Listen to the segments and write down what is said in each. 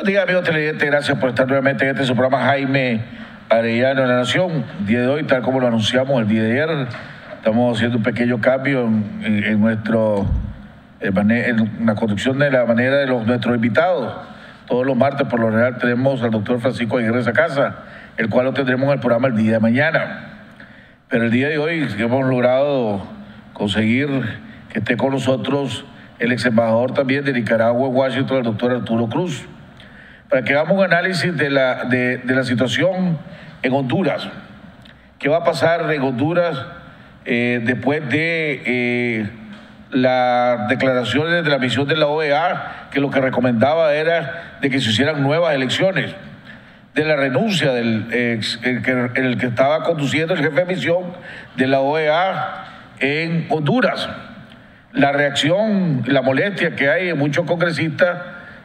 Buenos días, amigos televidentes, gracias por estar nuevamente en su programa Jaime Arellano de la Nación. El día de hoy, tal como lo anunciamos el día de ayer, estamos haciendo un pequeño cambio en la conducción de la manera de nuestros invitados. Todos los martes, por lo general, tenemos al doctor Francisco Aguirre Sacasa, el cual lo tendremos en el programa el día de mañana. Pero el día de hoy hemos logrado conseguir que esté con nosotros el ex embajador también de Nicaragua en Washington, el doctor Arturo Cruz, para que hagamos un análisis de la situación en Honduras. ¿Qué va a pasar en Honduras después de las declaraciones de la misión de la OEA, que lo que recomendaba era de que se hicieran nuevas elecciones, de la renuncia el que estaba conduciendo el jefe de misión de la OEA en Honduras? La reacción, la molestia que hay en muchos congresistas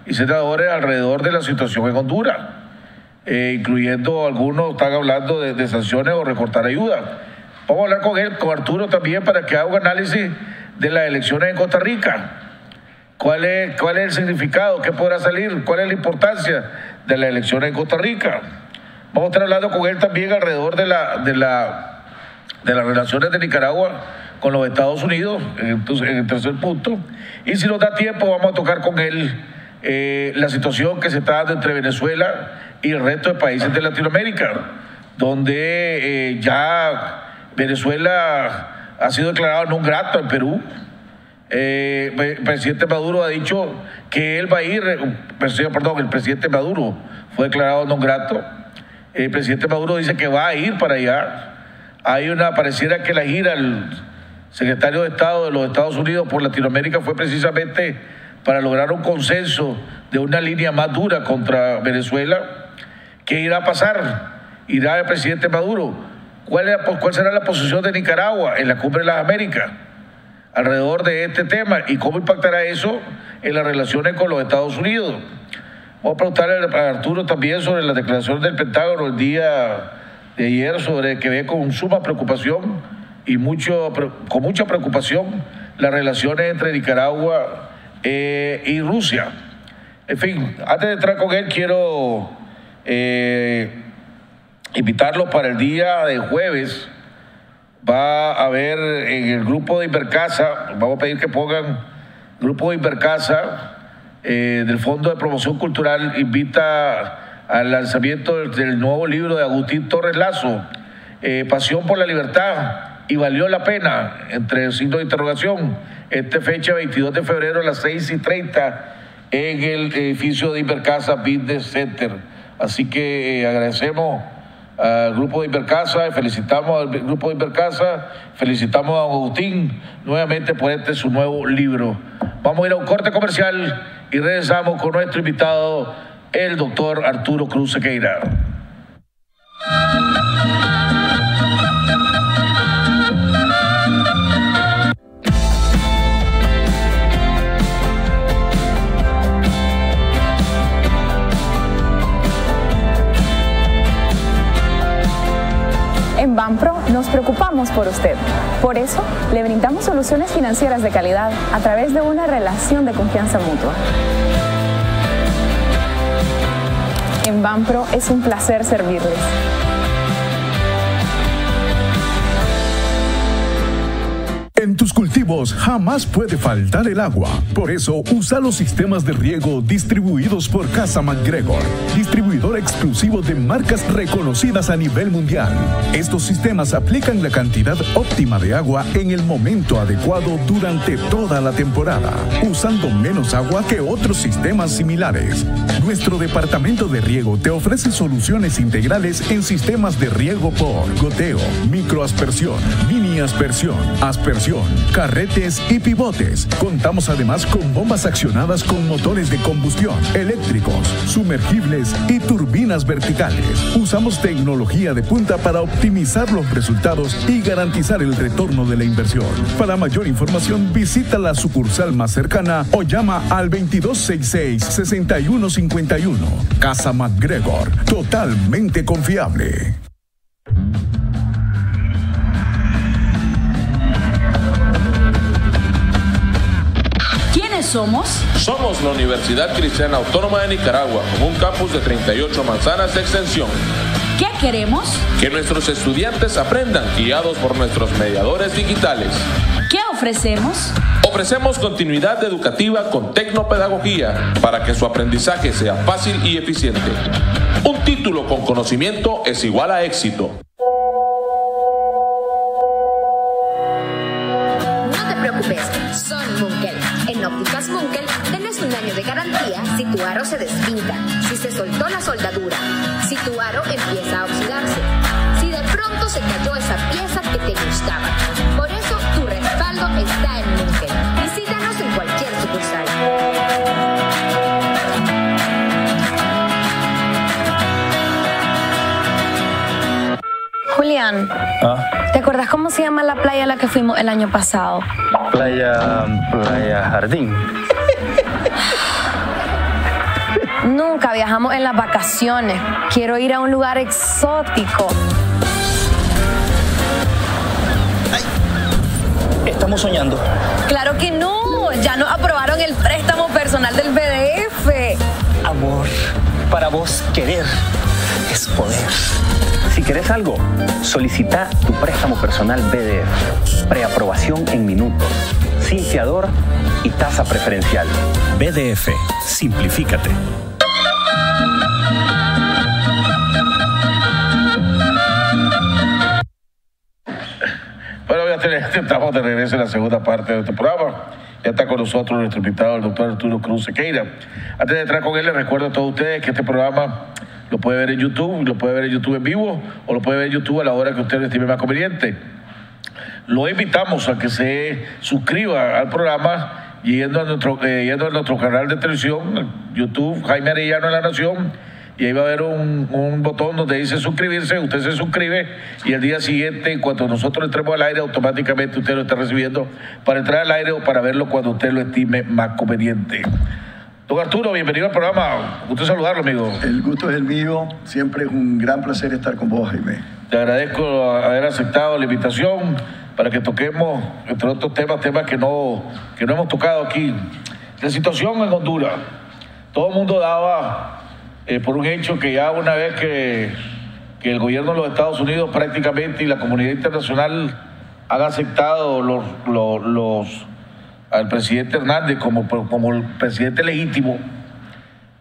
y senadores alrededor de la situación en Honduras, incluyendo algunos están hablando de sanciones o recortar ayuda. Vamos a hablar con él, con Arturo también, para que haga un análisis de las elecciones en Costa Rica. ¿Cuál es el significado? ¿Qué podrá salir? ¿Cuál es la importancia de las elecciones en Costa Rica? Vamos a estar hablando con él también alrededor de las relaciones de Nicaragua con los Estados Unidos, en el tercer punto. Y si nos da tiempo, vamos a tocar con él la situación que se está dando entre Venezuela y el resto de países de Latinoamérica, donde ya Venezuela ha sido declarado non grato en Perú. El presidente Maduro ha dicho que él va a ir, el presidente Maduro fue declarado non grato. El presidente Maduro dice que va a ir para allá. Pareciera que la gira al secretario de Estado de los Estados Unidos por Latinoamérica fue precisamente para lograr un consenso de una línea más dura contra Venezuela. ¿Qué irá a pasar? ¿Irá el presidente Maduro? ¿Cuál será la posición de Nicaragua en la Cumbre de las Américas alrededor de este tema? ¿Y cómo impactará eso en las relaciones con los Estados Unidos? Vamos a preguntarle a Arturo también sobre la declaración del Pentágono el día de ayer, sobre que ve con suma preocupación y con mucha preocupación las relaciones entre Nicaragua y Rusia. En fin, antes de entrar con él, quiero invitarlos para el día de jueves. Va a haber en el grupo de Invercasa, vamos a pedir que pongan grupo de Invercasa, del Fondo de Promoción Cultural, invita al lanzamiento del nuevo libro de Agustín Torres Lazo, Pasión por la Libertad y Valió la Pena, entre signos de interrogación, fecha 22 de febrero a las 6:30 en el edificio de Invercasa Business Center. Así que agradecemos al grupo de Invercasa, felicitamos al grupo de Invercasa, felicitamos a Agustín nuevamente por su nuevo libro. Vamos a ir a un corte comercial y regresamos con nuestro invitado, el doctor Arturo Cruz Sequeira. En Banpro nos preocupamos por usted. Por eso, le brindamos soluciones financieras de calidad a través de una relación de confianza mutua. En Banpro es un placer servirles. En tus cultivos jamás puede faltar el agua. Por eso, usa los sistemas de riego distribuidos por Casa MacGregor, distribuidor exclusivo de marcas reconocidas a nivel mundial. Estos sistemas aplican la cantidad óptima de agua en el momento adecuado durante toda la temporada, usando menos agua que otros sistemas similares. Nuestro departamento de riego te ofrece soluciones integrales en sistemas de riego por goteo, microaspersión, mini aspersión, carretes y pivotes. Contamos además con bombas accionadas con motores de combustión, eléctricos, sumergibles y turbinas verticales. Usamos tecnología de punta para optimizar los resultados y garantizar el retorno de la inversión. Para mayor información, visita la sucursal más cercana o llama al 2266-6151. Casa MacGregor, totalmente confiable. ¿Quiénes somos? Somos la Universidad Cristiana Autónoma de Nicaragua, con un campus de 38 manzanas de extensión. ¿Qué queremos? Que nuestros estudiantes aprendan guiados por nuestros mediadores digitales. ¿Qué ofrecemos? Ofrecemos continuidad educativa con tecnopedagogía para que su aprendizaje sea fácil y eficiente. Un título con conocimiento es igual a éxito. No te preocupes, soy Munkel. En Ópticas Munkel tenés un año de garantía si tu aro se despinta, si se soltó la soldadura, si tu aro empieza a oxidarse, si de pronto se cayó esa pieza que te gustaba. Por eso tu respaldo está en Munkel. Visítanos en cualquier sucursal. Julián, ¿te acuerdas cómo se llama la playa a la que fuimos el año pasado? Playa Jardín. Nunca viajamos en las vacaciones. Quiero ir a un lugar exótico. Ay, estamos soñando. ¡Claro que no! Ya nos aprobaron el préstamo personal del BDF. Amor, para vos querer es poder. Si querés algo, solicita tu préstamo personal BDF. Preaprobación en minutos, sin fiador y tasa preferencial. BDF, simplifícate. Bueno, estamos de regreso en la segunda parte de este programa. Ya está con nosotros nuestro invitado, el doctor Arturo Cruz Sequeira. Antes de entrar con él, les recuerdo a todos ustedes que este programa lo puede ver en YouTube, lo puede ver en YouTube en vivo o lo puede ver en YouTube a la hora que usted lo estime más conveniente. Lo invitamos a que se suscriba al programa yendo a nuestro canal de televisión, YouTube, Jaime Arellano en La Nación, y ahí va a haber un botón donde dice suscribirse, usted se suscribe y el día siguiente, cuando nosotros entremos al aire, automáticamente usted lo está recibiendo para entrar al aire o para verlo cuando usted lo estime más conveniente. Don Arturo, bienvenido al programa. Gusto saludarlo, amigo. El gusto es el mío. Siempre es un gran placer estar con vos, Jaime. Te agradezco haber aceptado la invitación para que toquemos, entre otros temas que no hemos tocado aquí. La situación en Honduras. Todo el mundo daba por un hecho que ya una vez que el gobierno de los Estados Unidos prácticamente y la comunidad internacional han aceptado al presidente Hernández como el presidente legítimo,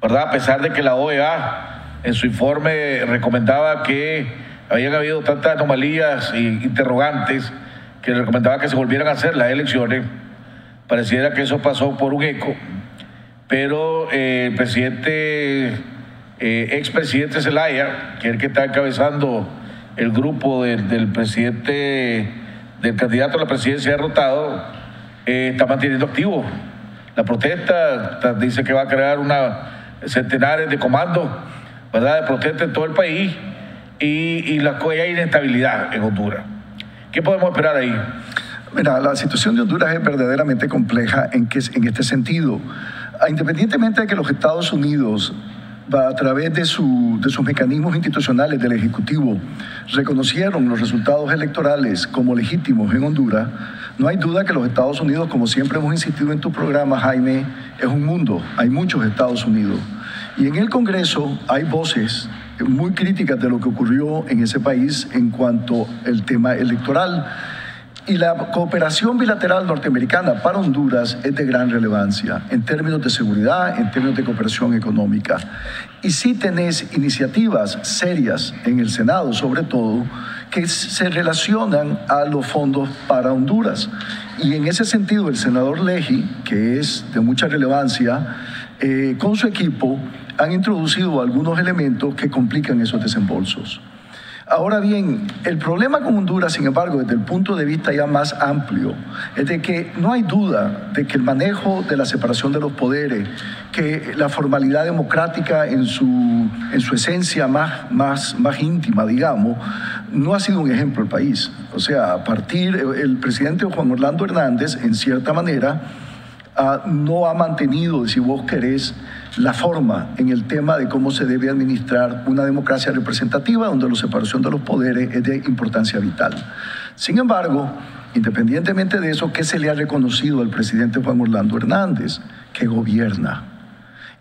¿verdad? A pesar de que la OEA en su informe recomendaba que habían habido tantas anomalías e interrogantes que recomendaba que se volvieran a hacer las elecciones, pareciera que eso pasó por un eco, pero el expresidente Zelaya, que es el que está encabezando el grupo del candidato a la presidencia derrotado, está manteniendo activo la protesta. Dice que va a crear centenares de comandos, ¿verdad?, de protesta en todo el país y hay inestabilidad en Honduras. ¿Qué podemos esperar ahí? Mira, la situación de Honduras es verdaderamente compleja en este sentido. Independientemente de que los Estados Unidos, a través de sus mecanismos institucionales del Ejecutivo, reconocieron los resultados electorales como legítimos en Honduras, no hay duda que los Estados Unidos, como siempre hemos insistido en tu programa, Jaime, es un mundo, hay muchos Estados Unidos. Y en el Congreso hay voces muy críticas de lo que ocurrió en ese país en cuanto al tema electoral. Y la cooperación bilateral norteamericana para Honduras es de gran relevancia en términos de seguridad, en términos de cooperación económica. Y sí tenés iniciativas serias en el Senado, sobre todo, que se relacionan a los fondos para Honduras. Y en ese sentido, el senador Leahy, que es de mucha relevancia, con su equipo han introducido algunos elementos que complican esos desembolsos. Ahora bien, el problema con Honduras, sin embargo, desde el punto de vista ya más amplio, es de que no hay duda de que el manejo de la separación de los poderes, que la formalidad democrática en su esencia más íntima, digamos, no ha sido un ejemplo del país. O sea, el presidente Juan Orlando Hernández, en cierta manera, no ha mantenido, si vos querés, la forma en el tema de cómo se debe administrar una democracia representativa donde la separación de los poderes es de importancia vital. Sin embargo, independientemente de eso, ¿qué se le ha reconocido al presidente Juan Orlando Hernández? que gobierna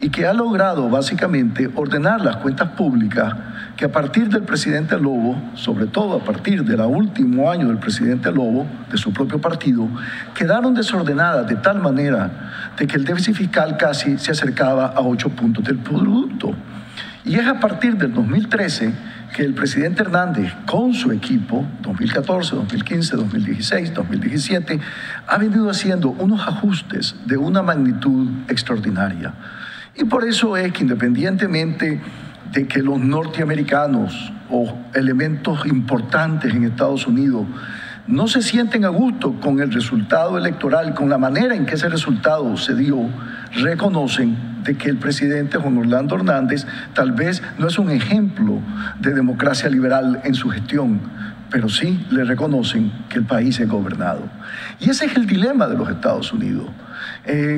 y que ha logrado básicamente ordenar las cuentas públicas que a partir del presidente Lobo, sobre todo a partir del último año del presidente Lobo, de su propio partido, quedaron desordenadas de tal manera de que el déficit fiscal casi se acercaba a 8 puntos del producto. Y es a partir del 2013 que el presidente Hernández, con su equipo, 2014, 2015, 2016, 2017, ha venido haciendo unos ajustes de una magnitud extraordinaria. Y por eso es que independientemente de que los norteamericanos o elementos importantes en Estados Unidos no se sienten a gusto con el resultado electoral, con la manera en que ese resultado se dio, reconocen de que el presidente Juan Orlando Hernández tal vez no es un ejemplo de democracia liberal en su gestión, pero sí le reconocen que el país es gobernado. Y ese es el dilema de los Estados Unidos.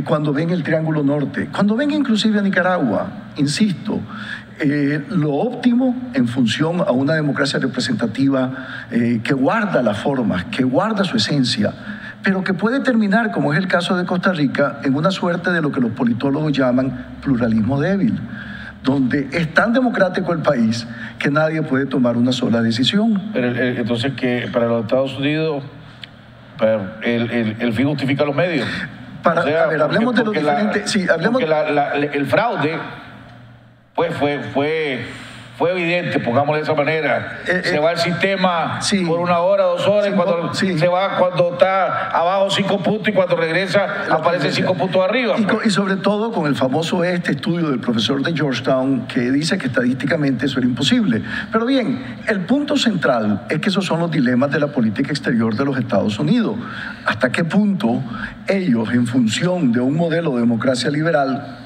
Cuando ven el Triángulo Norte, cuando ven inclusive a Nicaragua, insisto, lo óptimo en función a una democracia representativa que guarda las formas, que guarda su esencia, pero que puede terminar, como es el caso de Costa Rica, en una suerte de lo que los politólogos llaman pluralismo débil, donde es tan democrático el país que nadie puede tomar una sola decisión. Pero entonces, que para los Estados Unidos el fin justifica los medios. A ver, hablemos de los diferentes... Sí, hablemos... Porque el fraude pues fue evidente, pongámoslo de esa manera. Se va el sistema por 1 hora, 2 horas, se va cuando está abajo 5 puntos y cuando regresa aparece 5 puntos arriba. Y sobre todo con el famoso estudio del profesor de Georgetown que dice que estadísticamente eso era imposible. Pero bien, el punto central es que esos son los dilemas de la política exterior de los Estados Unidos. ¿Hasta qué punto ellos, en función de un modelo de democracia liberal,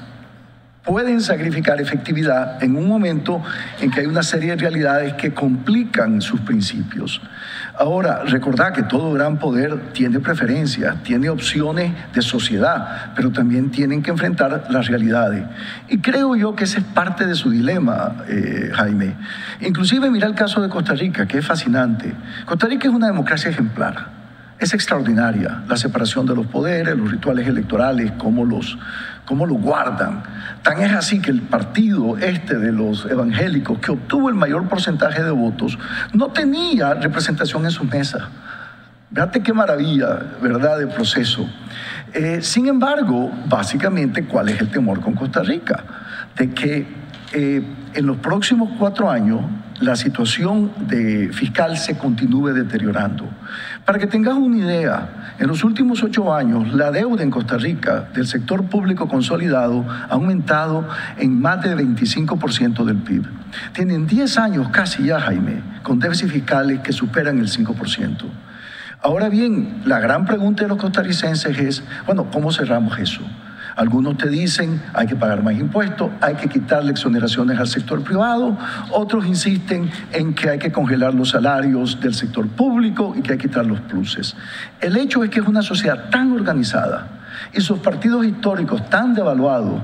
pueden sacrificar efectividad en un momento en que hay una serie de realidades que complican sus principios? Ahora, recordad que todo gran poder tiene preferencias, tiene opciones de sociedad, pero también tienen que enfrentar las realidades. Y creo yo que ese es parte de su dilema, Jaime. Inclusive mira el caso de Costa Rica, que es fascinante. Costa Rica es una democracia ejemplar. Es extraordinaria la separación de los poderes, los rituales electorales, cómo los guardan. Tan es así que el partido de los evangélicos, que obtuvo el mayor porcentaje de votos, no tenía representación en sus mesas. Fíjate qué maravilla, ¿verdad?, de proceso. Sin embargo, básicamente, ¿cuál es el temor con Costa Rica? De que en los próximos 4 años la situación fiscal se continúe deteriorando. Para que tengas una idea, en los últimos 8 años la deuda en Costa Rica del sector público consolidado ha aumentado en más de 25% del PIB. Tienen 10 años casi ya, Jaime, con déficits fiscales que superan el 5%. Ahora bien, la gran pregunta de los costarricenses es, bueno, ¿cómo cerramos eso? Algunos te dicen hay que pagar más impuestos, hay que quitarle exoneraciones al sector privado, otros insisten en que hay que congelar los salarios del sector público y que hay que quitar los pluses. El hecho es que es una sociedad tan organizada y sus partidos históricos tan devaluados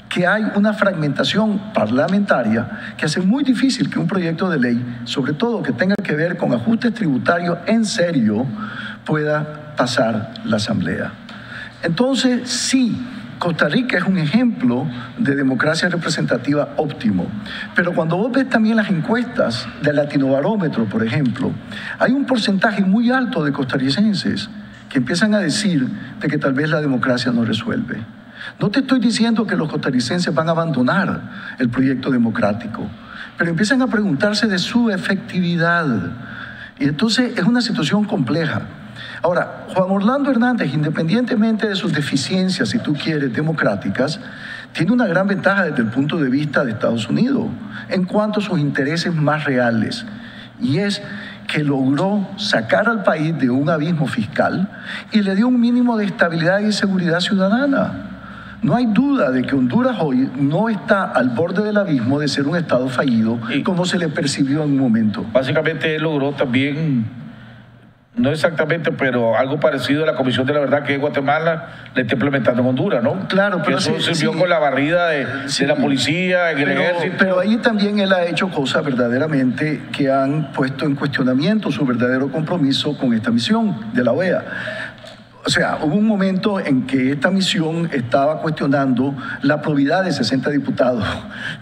que hay una fragmentación parlamentaria que hace muy difícil que un proyecto de ley, sobre todo que tenga que ver con ajustes tributarios en serio, pueda pasar la Asamblea. Entonces, sí, Costa Rica es un ejemplo de democracia representativa óptimo, pero cuando vos ves también las encuestas del Latinobarómetro, por ejemplo, hay un porcentaje muy alto de costarricenses que empiezan a decir de que tal vez la democracia no resuelve. No te estoy diciendo que los costarricenses van a abandonar el proyecto democrático, pero empiezan a preguntarse de su efectividad. Y entonces es una situación compleja. Ahora, Juan Orlando Hernández, independientemente de sus deficiencias, si tú quieres, democráticas, tiene una gran ventaja desde el punto de vista de Estados Unidos en cuanto a sus intereses más reales, y es que logró sacar al país de un abismo fiscal y le dio un mínimo de estabilidad y seguridad ciudadana. No hay duda de que Honduras hoy no está al borde del abismo de ser un Estado fallido, como se le percibió en un momento. Básicamente él logró también, no exactamente, pero algo parecido a la Comisión de la Verdad que Guatemala le está implementando en Honduras, ¿no? Claro, pero eso sirvió con la barrida de la policía, en el ejército. Pero ahí también él ha hecho cosas verdaderamente que han puesto en cuestionamiento su verdadero compromiso con esta misión de la OEA. O sea, hubo un momento en que esta misión estaba cuestionando la probidad de 60 diputados,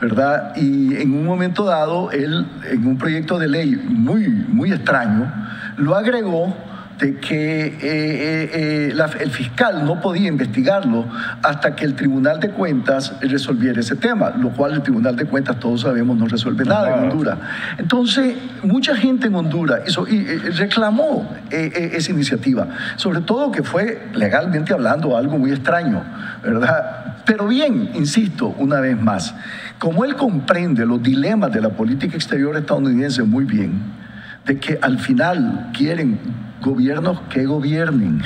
¿verdad? Y en un momento dado, él, en un proyecto de ley muy extraño, lo agregó de que el fiscal no podía investigarlo hasta que el Tribunal de Cuentas resolviera ese tema, lo cual el Tribunal de Cuentas, todos sabemos, no resuelve nada en Honduras. Entonces, mucha gente en Honduras reclamó esa iniciativa, sobre todo que fue, legalmente hablando, algo muy extraño, ¿verdad? Pero bien, insisto, una vez más, como él comprende los dilemas de la política exterior estadounidense muy bien, de que al final quieren gobiernos que gobiernen,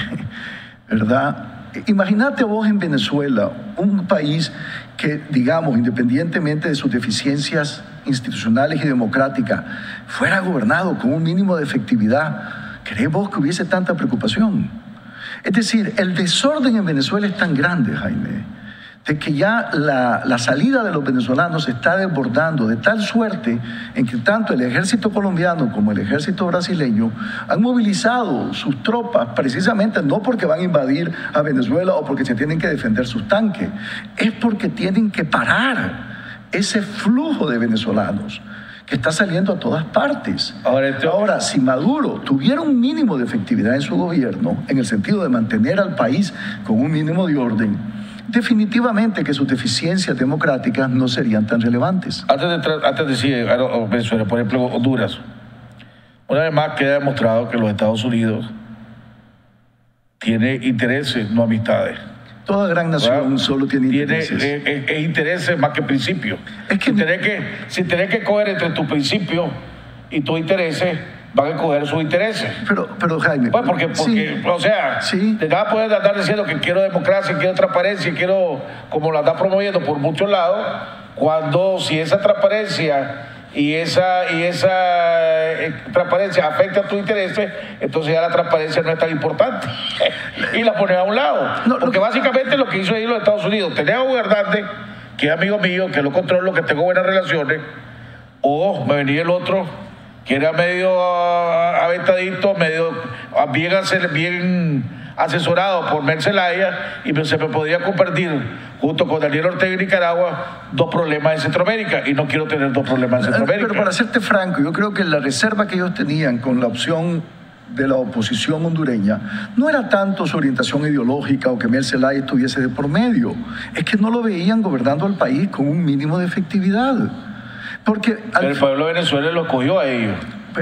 ¿verdad? Imagínate vos en Venezuela, un país que, digamos, independientemente de sus deficiencias institucionales y democráticas, fuera gobernado con un mínimo de efectividad. ¿Crees vos que hubiese tanta preocupación? Es decir, el desorden en Venezuela es tan grande, Jaime, de que ya la salida de los venezolanos se está desbordando de tal suerte en que tanto el ejército colombiano como el ejército brasileño han movilizado sus tropas precisamente no porque van a invadir a Venezuela o porque se tienen que defender sus tanques, es porque tienen que parar ese flujo de venezolanos que está saliendo a todas partes. Ahora, si Maduro tuviera un mínimo de efectividad en su gobierno, en el sentido de mantener al país con un mínimo de orden, definitivamente que sus deficiencias democráticas no serían tan relevantes. Antes de decir Venezuela, por ejemplo, Honduras, una vez más queda demostrado que los Estados Unidos tiene intereses, no amistades. Toda gran nación solo tiene intereses. Tiene intereses más que principios. Es que si tenés que coger entre tus principios y tus intereses, van a coger sus intereses. Pero Jaime... Pues porque sí, o sea, sí, te vas a poder andar diciendo que quiero democracia, quiero transparencia, quiero, como la está promoviendo por muchos lados, cuando si esa transparencia y esa transparencia afecta a tus intereses, entonces ya la transparencia no es tan importante y la pones a un lado. Porque básicamente lo que hizo ahí los Estados Unidos, tener a un gobernante que es amigo mío, que lo controlo, que tengo buenas relaciones, o me venía el otro que era medio aventadito, medio bien asesorado por Mel Zelaya, y se me podía compartir junto con Daniel Ortega en Nicaragua 2 problemas en Centroamérica, y no quiero tener 2 problemas en Centroamérica. Pero para serte franco, yo creo que la reserva que ellos tenían con la opción de la oposición hondureña no era tanto su orientación ideológica o que Mel Zelaya estuviese de por medio, es que no lo veían gobernando al país con un mínimo de efectividad. Porque el pueblo de Venezuela lo escogió a ellos.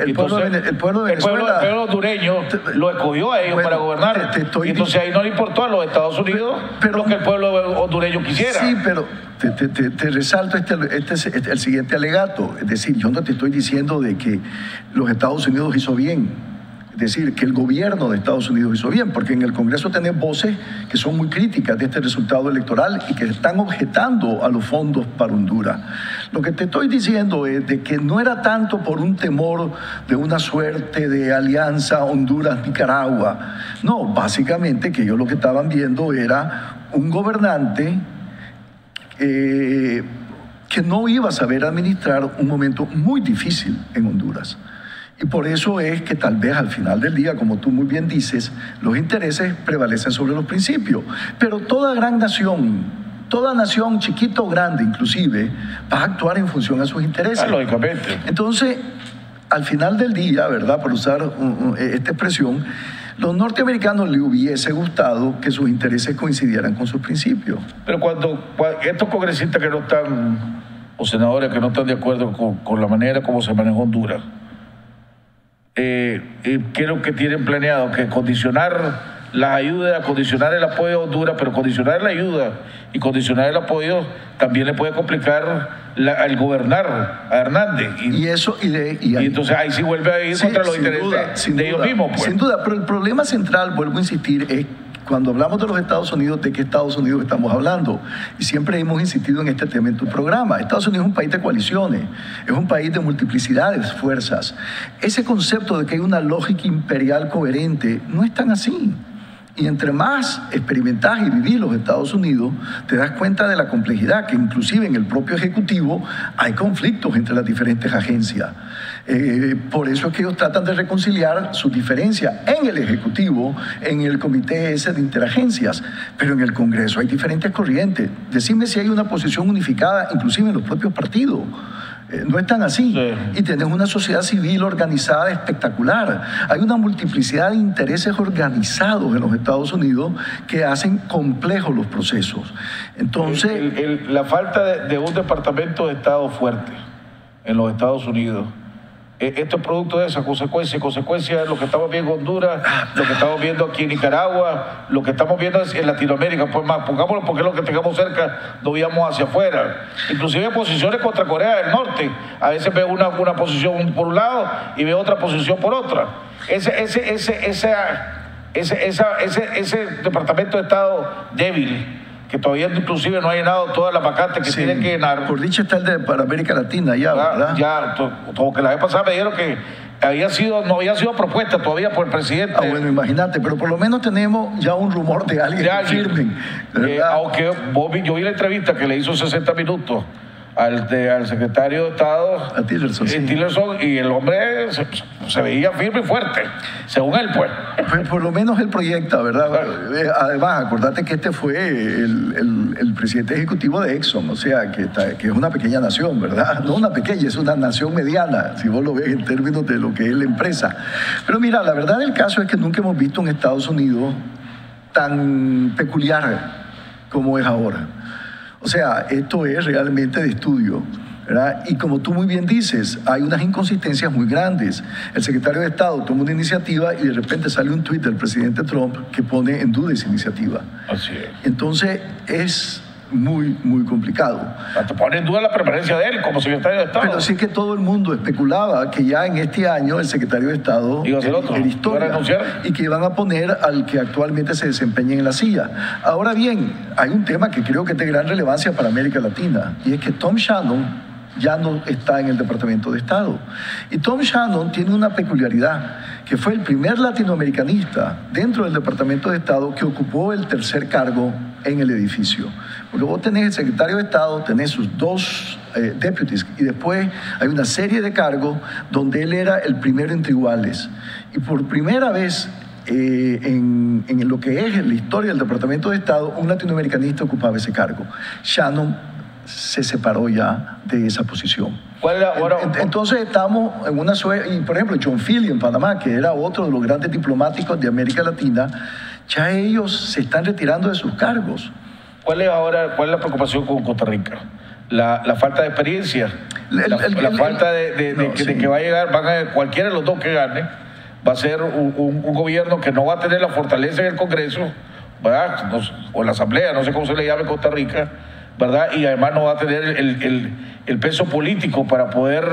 El pueblo hondureño lo escogió a ellos para gobernar. Y entonces ahí no le importó a los Estados Unidos lo que el pueblo hondureño quisiera. Sí, pero te resalto el siguiente alegato. Es decir, yo no te estoy diciendo de que los Estados Unidos hizo bien. Es decir, que el gobierno de Estados Unidos hizo bien, porque en el Congreso tenés voces que son muy críticas de este resultado electoral y que están objetando a los fondos para Honduras. Lo que te estoy diciendo es de que no era tanto por un temor de una suerte de alianza Honduras-Nicaragua. No, básicamente que ellos lo que estaban viendo era un gobernante que no iba a saber administrar un momento muy difícil en Honduras. Y por eso es que tal vez al final del día, como tú muy bien dices, los intereses prevalecen sobre los principios. Pero toda gran nación, toda nación, chiquita o grande inclusive, va a actuar en función a sus intereses. Lógicamente. Entonces, al final del día, ¿verdad?, por usar esta expresión, los norteamericanos les hubiese gustado que sus intereses coincidieran con sus principios. Pero cuando estos congresistas que no están, o senadores que no están de acuerdo con la manera como se manejó Honduras, creo que tienen planeado que condicionar las ayudas, condicionar el apoyo a Honduras, pero condicionar la ayuda y condicionar el apoyo también le puede complicar al gobernar a Hernández. Y entonces ahí sí vuelve a ir contra los intereses de ellos mismos. Pues. Sin duda, pero el problema central, vuelvo a insistir, es cuando hablamos de los Estados Unidos, ¿de qué Estados Unidos estamos hablando? Y siempre hemos insistido en este tema en tu programa. Estados Unidos es un país de coaliciones, es un país de multiplicidad de fuerzas. Ese concepto de que hay una lógica imperial coherente no es tan así. Y entre más experimentás y vivís los Estados Unidos, te das cuenta de la complejidad, que inclusive en el propio Ejecutivo hay conflictos entre las diferentes agencias. Por eso es que ellos tratan de reconciliar sus diferencias en el Ejecutivo, en el Comité ese de Interagencias, pero en el Congreso hay diferentes corrientes. Decime si hay una posición unificada, inclusive en los propios partidos. No es tan así. Sí. Y tenés una sociedad civil organizada espectacular. Hay una multiplicidad de intereses organizados en los Estados Unidos que hacen complejos los procesos. Entonces, la falta de un departamento de Estado fuerte en los Estados Unidos, esto es producto de esa consecuencia de lo que estamos viendo en Honduras, lo que estamos viendo aquí en Nicaragua, lo que estamos viendo en Latinoamérica, pues más, pongámoslo porque es lo que tengamos cerca, no veamos hacia afuera. Inclusive posiciones contra Corea del Norte, a veces veo una posición por un lado y veo otra posición por otra. Ese departamento de Estado débil, que todavía inclusive no ha llenado todas las vacantes que tienen que llenar. Por dicho está el para América Latina ya, ¿verdad? Ya, todo que la vez pasada me dijeron que no había sido propuesta todavía por el presidente. Bueno, imagínate, pero por lo menos tenemos ya un rumor de alguien que firmen. Aunque yo vi la entrevista que le hizo 60 minutos al secretario de Estado, a Tillerson, y el hombre se veía firme y fuerte, según él, pues. Por lo menos él proyecta, ¿verdad? Además, acordate que este fue el presidente ejecutivo de Exxon, o sea, que es una pequeña nación, ¿verdad? No una pequeña, es una nación mediana, si vos lo ves en términos de lo que es la empresa. Pero mira, la verdad del caso es que nunca hemos visto un Estados Unidos tan peculiar como es ahora. O sea, esto es realmente de estudio, ¿verdad? Y como tú muy bien dices, hay unas inconsistencias muy grandes. El secretario de Estado toma una iniciativa y de repente sale un tuit del presidente Trump que pone en duda esa iniciativa. Así es. Entonces, es muy, muy complicado. Te pone en duda la permanencia de él como secretario de Estado. Pero sí que todo el mundo especulaba que ya en este año el secretario de Estado era historia y que iban a poner al que actualmente se desempeña en la silla. Ahora bien, hay un tema que creo que es de gran relevancia para América Latina, y es que Tom Shannon ya no está en el Departamento de Estado. Y Tom Shannon tiene una peculiaridad, que fue el primer latinoamericanista dentro del Departamento de Estado que ocupó el tercer cargo en el edificio. Porque vos tenés el secretario de Estado, tenés sus dos deputies, y después hay una serie de cargos donde él era el primero entre iguales. Y por primera vez en lo que es la historia del Departamento de Estado, un latinoamericanista ocupaba ese cargo. Shannon se separó ya de esa posición. Entonces estamos en una suerte, y por ejemplo John Philly en Panamá, que era otro de los grandes diplomáticos de América Latina, ya ellos se están retirando de sus cargos. ¿Cuál es la preocupación con Costa Rica? La falta de experiencia, la falta de que va a llegar, cualquiera de los dos que gane, va a ser un gobierno que no va a tener la fortaleza en el Congreso, ¿verdad? O en la Asamblea, no sé cómo se le llame en Costa Rica, ¿verdad? Y además no va a tener el peso político para poder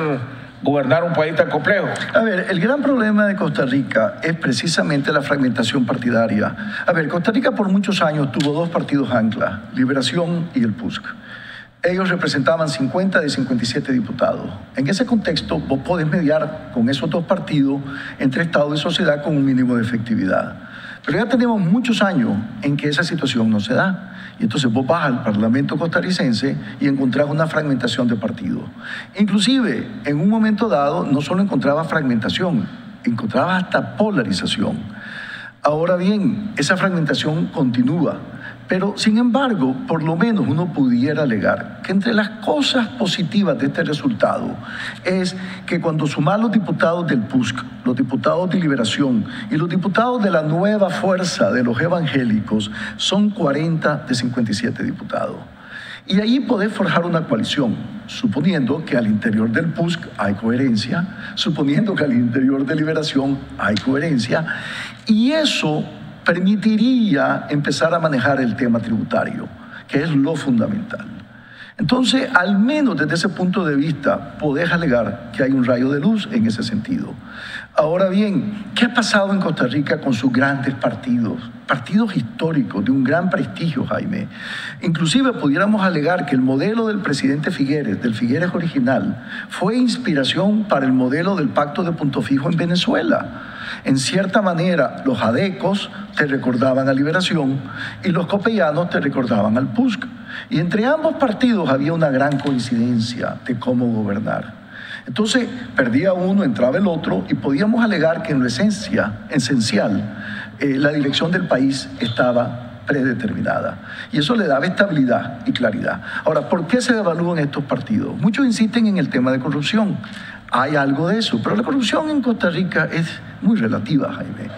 gobernar un país tan complejo. A ver, el gran problema de Costa Rica es precisamente la fragmentación partidaria. A ver, Costa Rica por muchos años tuvo dos partidos ancla, Liberación y el PUSC. Ellos representaban 50 de 57 diputados. En ese contexto, vos podés mediar con esos dos partidos entre Estado y sociedad con un mínimo de efectividad. Pero ya tenemos muchos años en que esa situación no se da. Y entonces vos vas al Parlamento costarricense y encontrás una fragmentación de partidos. Inclusive, en un momento dado, no solo encontrabas fragmentación, encontrabas hasta polarización. Ahora bien, esa fragmentación continúa. Pero, sin embargo, por lo menos uno pudiera alegar que entre las cosas positivas de este resultado es que cuando sumás los diputados del PUSC, los diputados de Liberación y los diputados de la nueva fuerza de los evangélicos, son 40 de 57 diputados. Y ahí podés forjar una coalición, suponiendo que al interior del PUSC hay coherencia, suponiendo que al interior de Liberación hay coherencia, y eso permitiría empezar a manejar el tema tributario, que es lo fundamental. Entonces, al menos desde ese punto de vista, podés alegar que hay un rayo de luz en ese sentido. Ahora bien, ¿qué ha pasado en Costa Rica con sus grandes partidos? Partidos históricos de un gran prestigio, Jaime. Inclusive pudiéramos alegar que el modelo del presidente Figueres, del Figueres original, fue inspiración para el modelo del Pacto de Punto Fijo en Venezuela. En cierta manera, los adecos te recordaban a Liberación y los copellanos te recordaban al PUSC. Y entre ambos partidos había una gran coincidencia de cómo gobernar. Entonces, perdía uno, entraba el otro, y podíamos alegar que en lo esencial, la dirección del país estaba predeterminada. Y eso le daba estabilidad y claridad. Ahora, ¿por qué se devalúan estos partidos? Muchos insisten en el tema de corrupción. Hay algo de eso, pero la corrupción en Costa Rica es muy relativa, Jaime.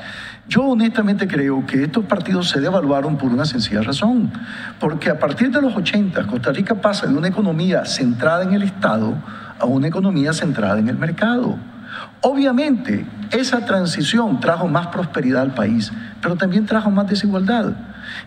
Yo honestamente creo que estos partidos se devaluaron por una sencilla razón, porque a partir de los 80 Costa Rica pasa de una economía centrada en el Estado a una economía centrada en el mercado. Obviamente, esa transición trajo más prosperidad al país, pero también trajo más desigualdad.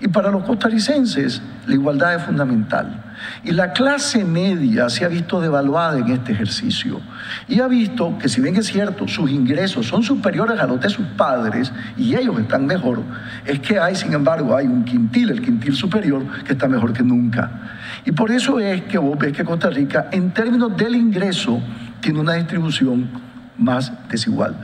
Y para los costarricenses, la igualdad es fundamental. Y la clase media se ha visto devaluada en este ejercicio. Y ha visto que, si bien es cierto, sus ingresos son superiores a los de sus padres y ellos están mejor, es que hay, sin embargo, hay un quintil, el quintil superior, que está mejor que nunca. Y por eso es que vos ves que Costa Rica, en términos del ingreso, tiene una distribución más desigual.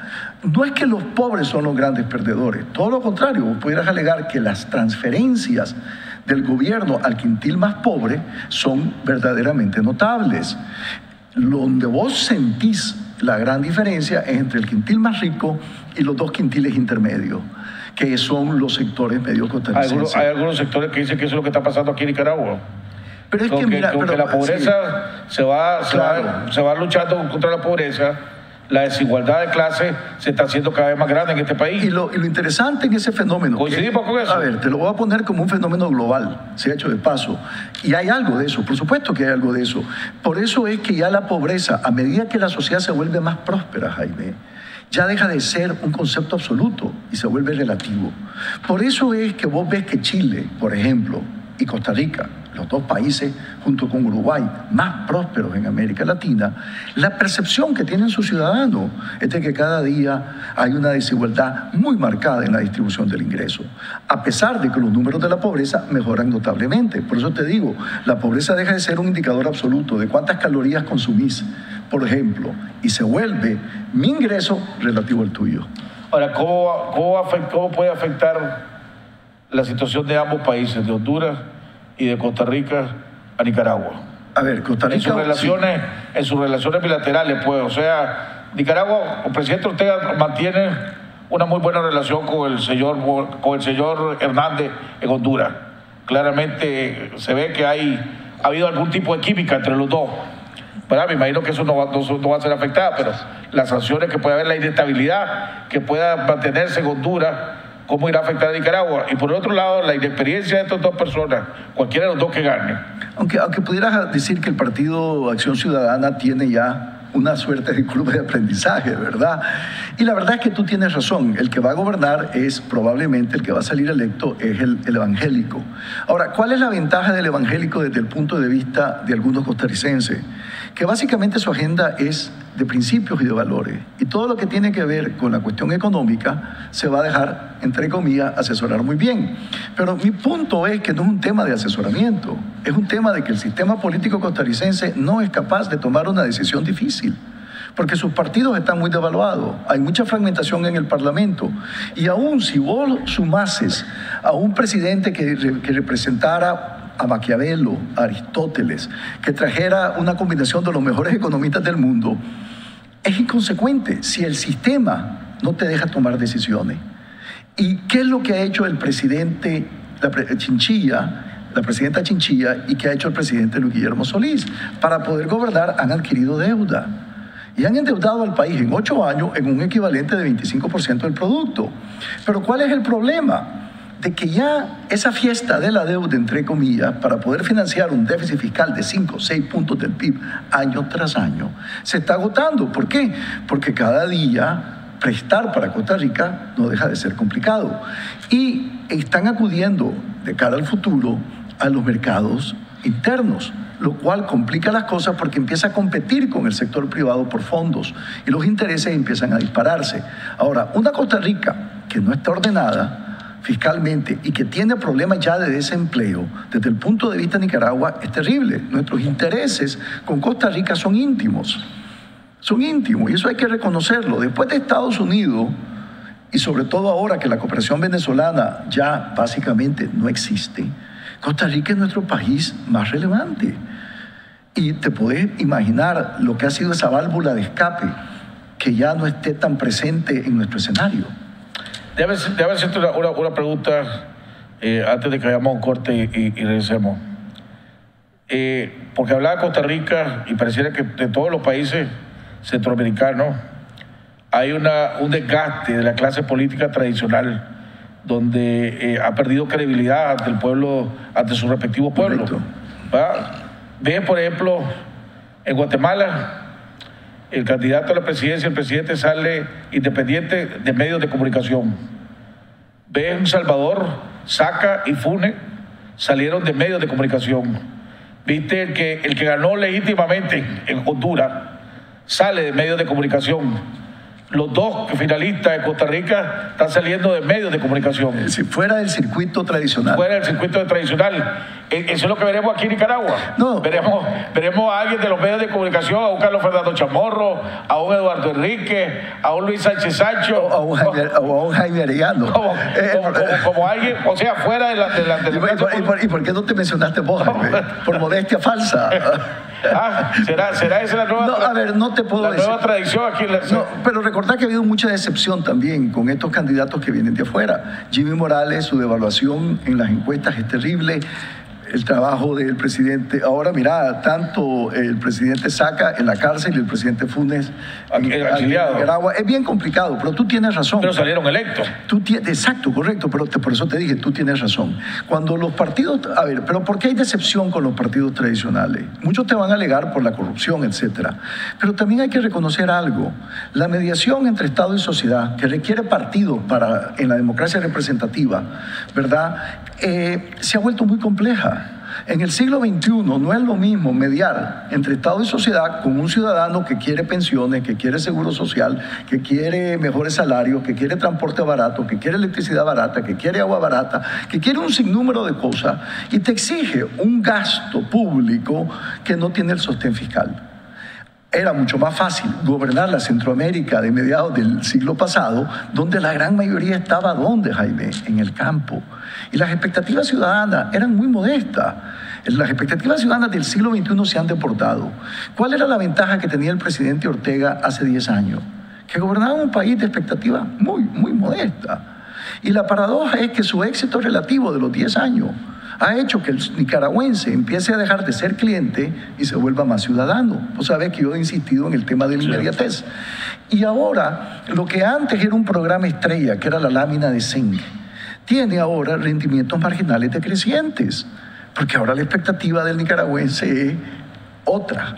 No es que los pobres son los grandes perdedores, todo lo contrario, vos pudieras alegar que las transferencias del gobierno al quintil más pobre son verdaderamente notables. Donde vos sentís la gran diferencia es entre el quintil más rico y los dos quintiles intermedios, que son los sectores medio costarricenses. Hay algunos sectores que dicen que eso es lo que está pasando aquí en Nicaragua. Pero es que mira, la pobreza sí, se va luchando contra la pobreza. La desigualdad de clase se está haciendo cada vez más grande en este país. Y lo interesante en ese fenómeno... ¿Coincidimos con eso? A ver, te lo voy a poner como un fenómeno global, se ha hecho de paso. Y hay algo de eso, por supuesto que hay algo de eso. Por eso es que ya la pobreza, a medida que la sociedad se vuelve más próspera, Jaime, ya deja de ser un concepto absoluto y se vuelve relativo. Por eso es que vos ves que Chile, por ejemplo, y Costa Rica, los dos países junto con Uruguay más prósperos en América Latina, la percepción que tienen sus ciudadanos es de que cada día hay una desigualdad muy marcada en la distribución del ingreso, a pesar de que los números de la pobreza mejoran notablemente. Por eso te digo, la pobreza deja de ser un indicador absoluto de cuántas calorías consumís, por ejemplo, y se vuelve mi ingreso relativo al tuyo. Ahora, ¿cómo puede afectar la situación de ambos países, de Honduras y de Costa Rica a Nicaragua? A ver, Costa Rica... En sus relaciones bilaterales, pues, o sea, Nicaragua, el presidente Ortega mantiene una muy buena relación con el señor Hernández en Honduras. Claramente se ve que ha habido algún tipo de química entre los dos. Me imagino que eso no va a ser afectado, pero las sanciones que puede haber, la inestabilidad que pueda mantenerse en Honduras, ¿cómo irá a afectar a Nicaragua? Y por el otro lado, la inexperiencia de estas dos personas, cualquiera de los dos que gane. Aunque pudieras decir que el Partido Acción Ciudadana tiene ya una suerte de club de aprendizaje, ¿verdad? Y la verdad es que tú tienes razón, el que va a gobernar es probablemente, el que va a salir electo es el evangélico. Ahora, ¿cuál es la ventaja del evangélico desde el punto de vista de algunos costarricenses? Que básicamente su agenda es de principios y de valores. Y todo lo que tiene que ver con la cuestión económica se va a dejar, entre comillas, asesorar muy bien. Pero mi punto es que no es un tema de asesoramiento, es un tema de que el sistema político costarricense no es capaz de tomar una decisión difícil, porque sus partidos están muy devaluados, hay mucha fragmentación en el Parlamento, y aún si vos sumases a un presidente que representara a Maquiavelo, a Aristóteles, que trajera una combinación de los mejores economistas del mundo, es inconsecuente si el sistema no te deja tomar decisiones. ¿Y qué es lo que ha hecho el presidente la presidenta Chinchilla y qué ha hecho el presidente Luis Guillermo Solís? Para poder gobernar han adquirido deuda y han endeudado al país en 8 años en un equivalente de 25% del producto. Pero ¿cuál es el problema? De que ya esa fiesta de la deuda, entre comillas, para poder financiar un déficit fiscal de 5 o 6 puntos del PIB año tras año, se está agotando. ¿Por qué? Porque cada día prestar para Costa Rica no deja de ser complicado. Y están acudiendo de cara al futuro a los mercados internos, lo cual complica las cosas porque empieza a competir con el sector privado por fondos y los intereses empiezan a dispararse. Ahora, una Costa Rica que no está ordenada fiscalmente y que tiene problemas ya de desempleo, desde el punto de vista de Nicaragua, es terrible. Nuestros intereses con Costa Rica son íntimos y eso hay que reconocerlo. Después de Estados Unidos, y sobre todo ahora que la cooperación venezolana ya básicamente no existe, Costa Rica es nuestro país más relevante. Y te puedes imaginar lo que ha sido esa válvula de escape que ya no esté tan presente en nuestro escenario. Déjame hacerte una pregunta antes de que hagamos un corte y regresemos. Porque hablaba de Costa Rica y pareciera que de todos los países centroamericanos hay un desgaste de la clase política tradicional donde ha perdido credibilidad ante el pueblo, ante su respectivo pueblo. Ve, por ejemplo, en Guatemala, el candidato a la presidencia, el presidente sale independiente de medios de comunicación. Ve en El Salvador, Saca y Fune salieron de medios de comunicación. Viste el que ganó legítimamente en Honduras sale de medios de comunicación. Los dos finalistas de Costa Rica están saliendo de medios de comunicación. Si fuera del circuito tradicional. Fuera del circuito tradicional. Eso es lo que veremos aquí en Nicaragua. No. Veremos a alguien de los medios de comunicación, a un Carlos Fernando Chamorro, a un Eduardo Enrique, a un Luis Sánchez Sancho. O a un Jaime Arellano. Como alguien, o sea, fuera de la... ¿Y por qué no te mencionaste vos, Jaime? Por modestia falsa. ¿Será esa la nueva? No, a ver, no te puedo decir. La nueva tradición aquí en la... No, pero recordad que ha habido mucha decepción también con estos candidatos que vienen de afuera. Jimmy Morales, su devaluación en las encuestas es terrible. El trabajo del presidente, ahora mira, tanto el presidente Saca en la cárcel y el presidente Funes en Nicaragua, es bien complicado, pero tú tienes razón. Pero salieron electos. Exacto, correcto, pero por eso te dije, tú tienes razón. Cuando los partidos, a ver, pero ¿por qué hay decepción con los partidos tradicionales? Muchos te van a alegar por la corrupción, etcétera, pero también hay que reconocer algo, la mediación entre Estado y sociedad, que requiere partidos en la democracia representativa, ¿verdad?, se ha vuelto muy compleja. En el siglo XXI no es lo mismo mediar entre Estado y sociedad con un ciudadano que quiere pensiones, que quiere seguro social, que quiere mejores salarios, que quiere transporte barato, que quiere electricidad barata, que quiere agua barata, que quiere un sinnúmero de cosas y te exige un gasto público que no tiene el sostén fiscal. Era mucho más fácil gobernar la Centroamérica de mediados del siglo pasado, donde la gran mayoría estaba, ¿dónde, Jaime? En el campo. Y las expectativas ciudadanas eran muy modestas. Las expectativas ciudadanas del siglo XXI se han deportado. ¿Cuál era la ventaja que tenía el presidente Ortega hace 10 años? Que gobernaba un país de expectativas muy, muy modestas. Y la paradoja es que su éxito relativo de los 10 años ha hecho que el nicaragüense empiece a dejar de ser cliente y se vuelva más ciudadano. Vos sabés que yo he insistido en el tema de la inmediatez. Y ahora, lo que antes era un programa estrella, que era la lámina de zinc, tiene ahora rendimientos marginales decrecientes, porque ahora la expectativa del nicaragüense es otra.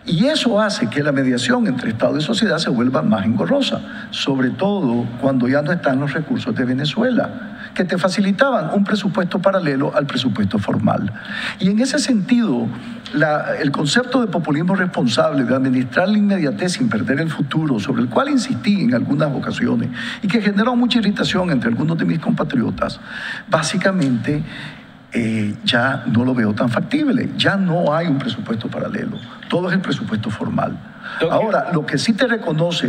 Y eso hace que la mediación entre Estado y sociedad se vuelva más engorrosa, sobre todo cuando ya no están los recursos de Venezuela, que te facilitaban un presupuesto paralelo al presupuesto formal. Y en ese sentido, el concepto de populismo responsable, de administrar la inmediatez sin perder el futuro, sobre el cual insistí en algunas ocasiones y que generó mucha irritación entre algunos de mis compatriotas, básicamente ya no lo veo tan factible. Ya no hay un presupuesto paralelo, todo es el presupuesto formal. Ahora, lo que sí te reconoce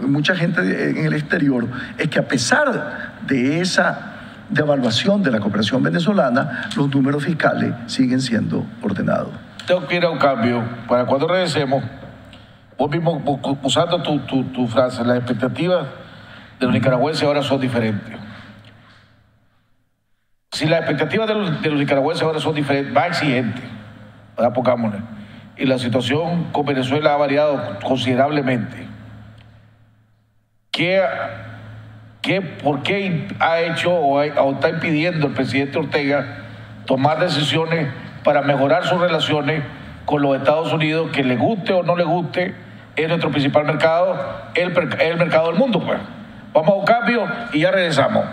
mucha gente en el exterior es que a pesar de esa devaluación de la cooperación venezolana, los números fiscales siguen siendo ordenados. Tengo que ir a un cambio. Para cuando regresemos, vos mismo usando tu frase, las expectativas de los nicaragüenses ahora son diferentes. Si las expectativas de los nicaragüenses ahora son diferentes, más exigentes, ¿verdad? Pongámosle, y la situación con Venezuela ha variado considerablemente, ¿por qué ha hecho o está impidiendo el presidente Ortega tomar decisiones para mejorar sus relaciones con los Estados Unidos, que le guste o no le guste, es nuestro principal mercado, el mercado del mundo, pues? Vamos a un cambio y ya regresamos.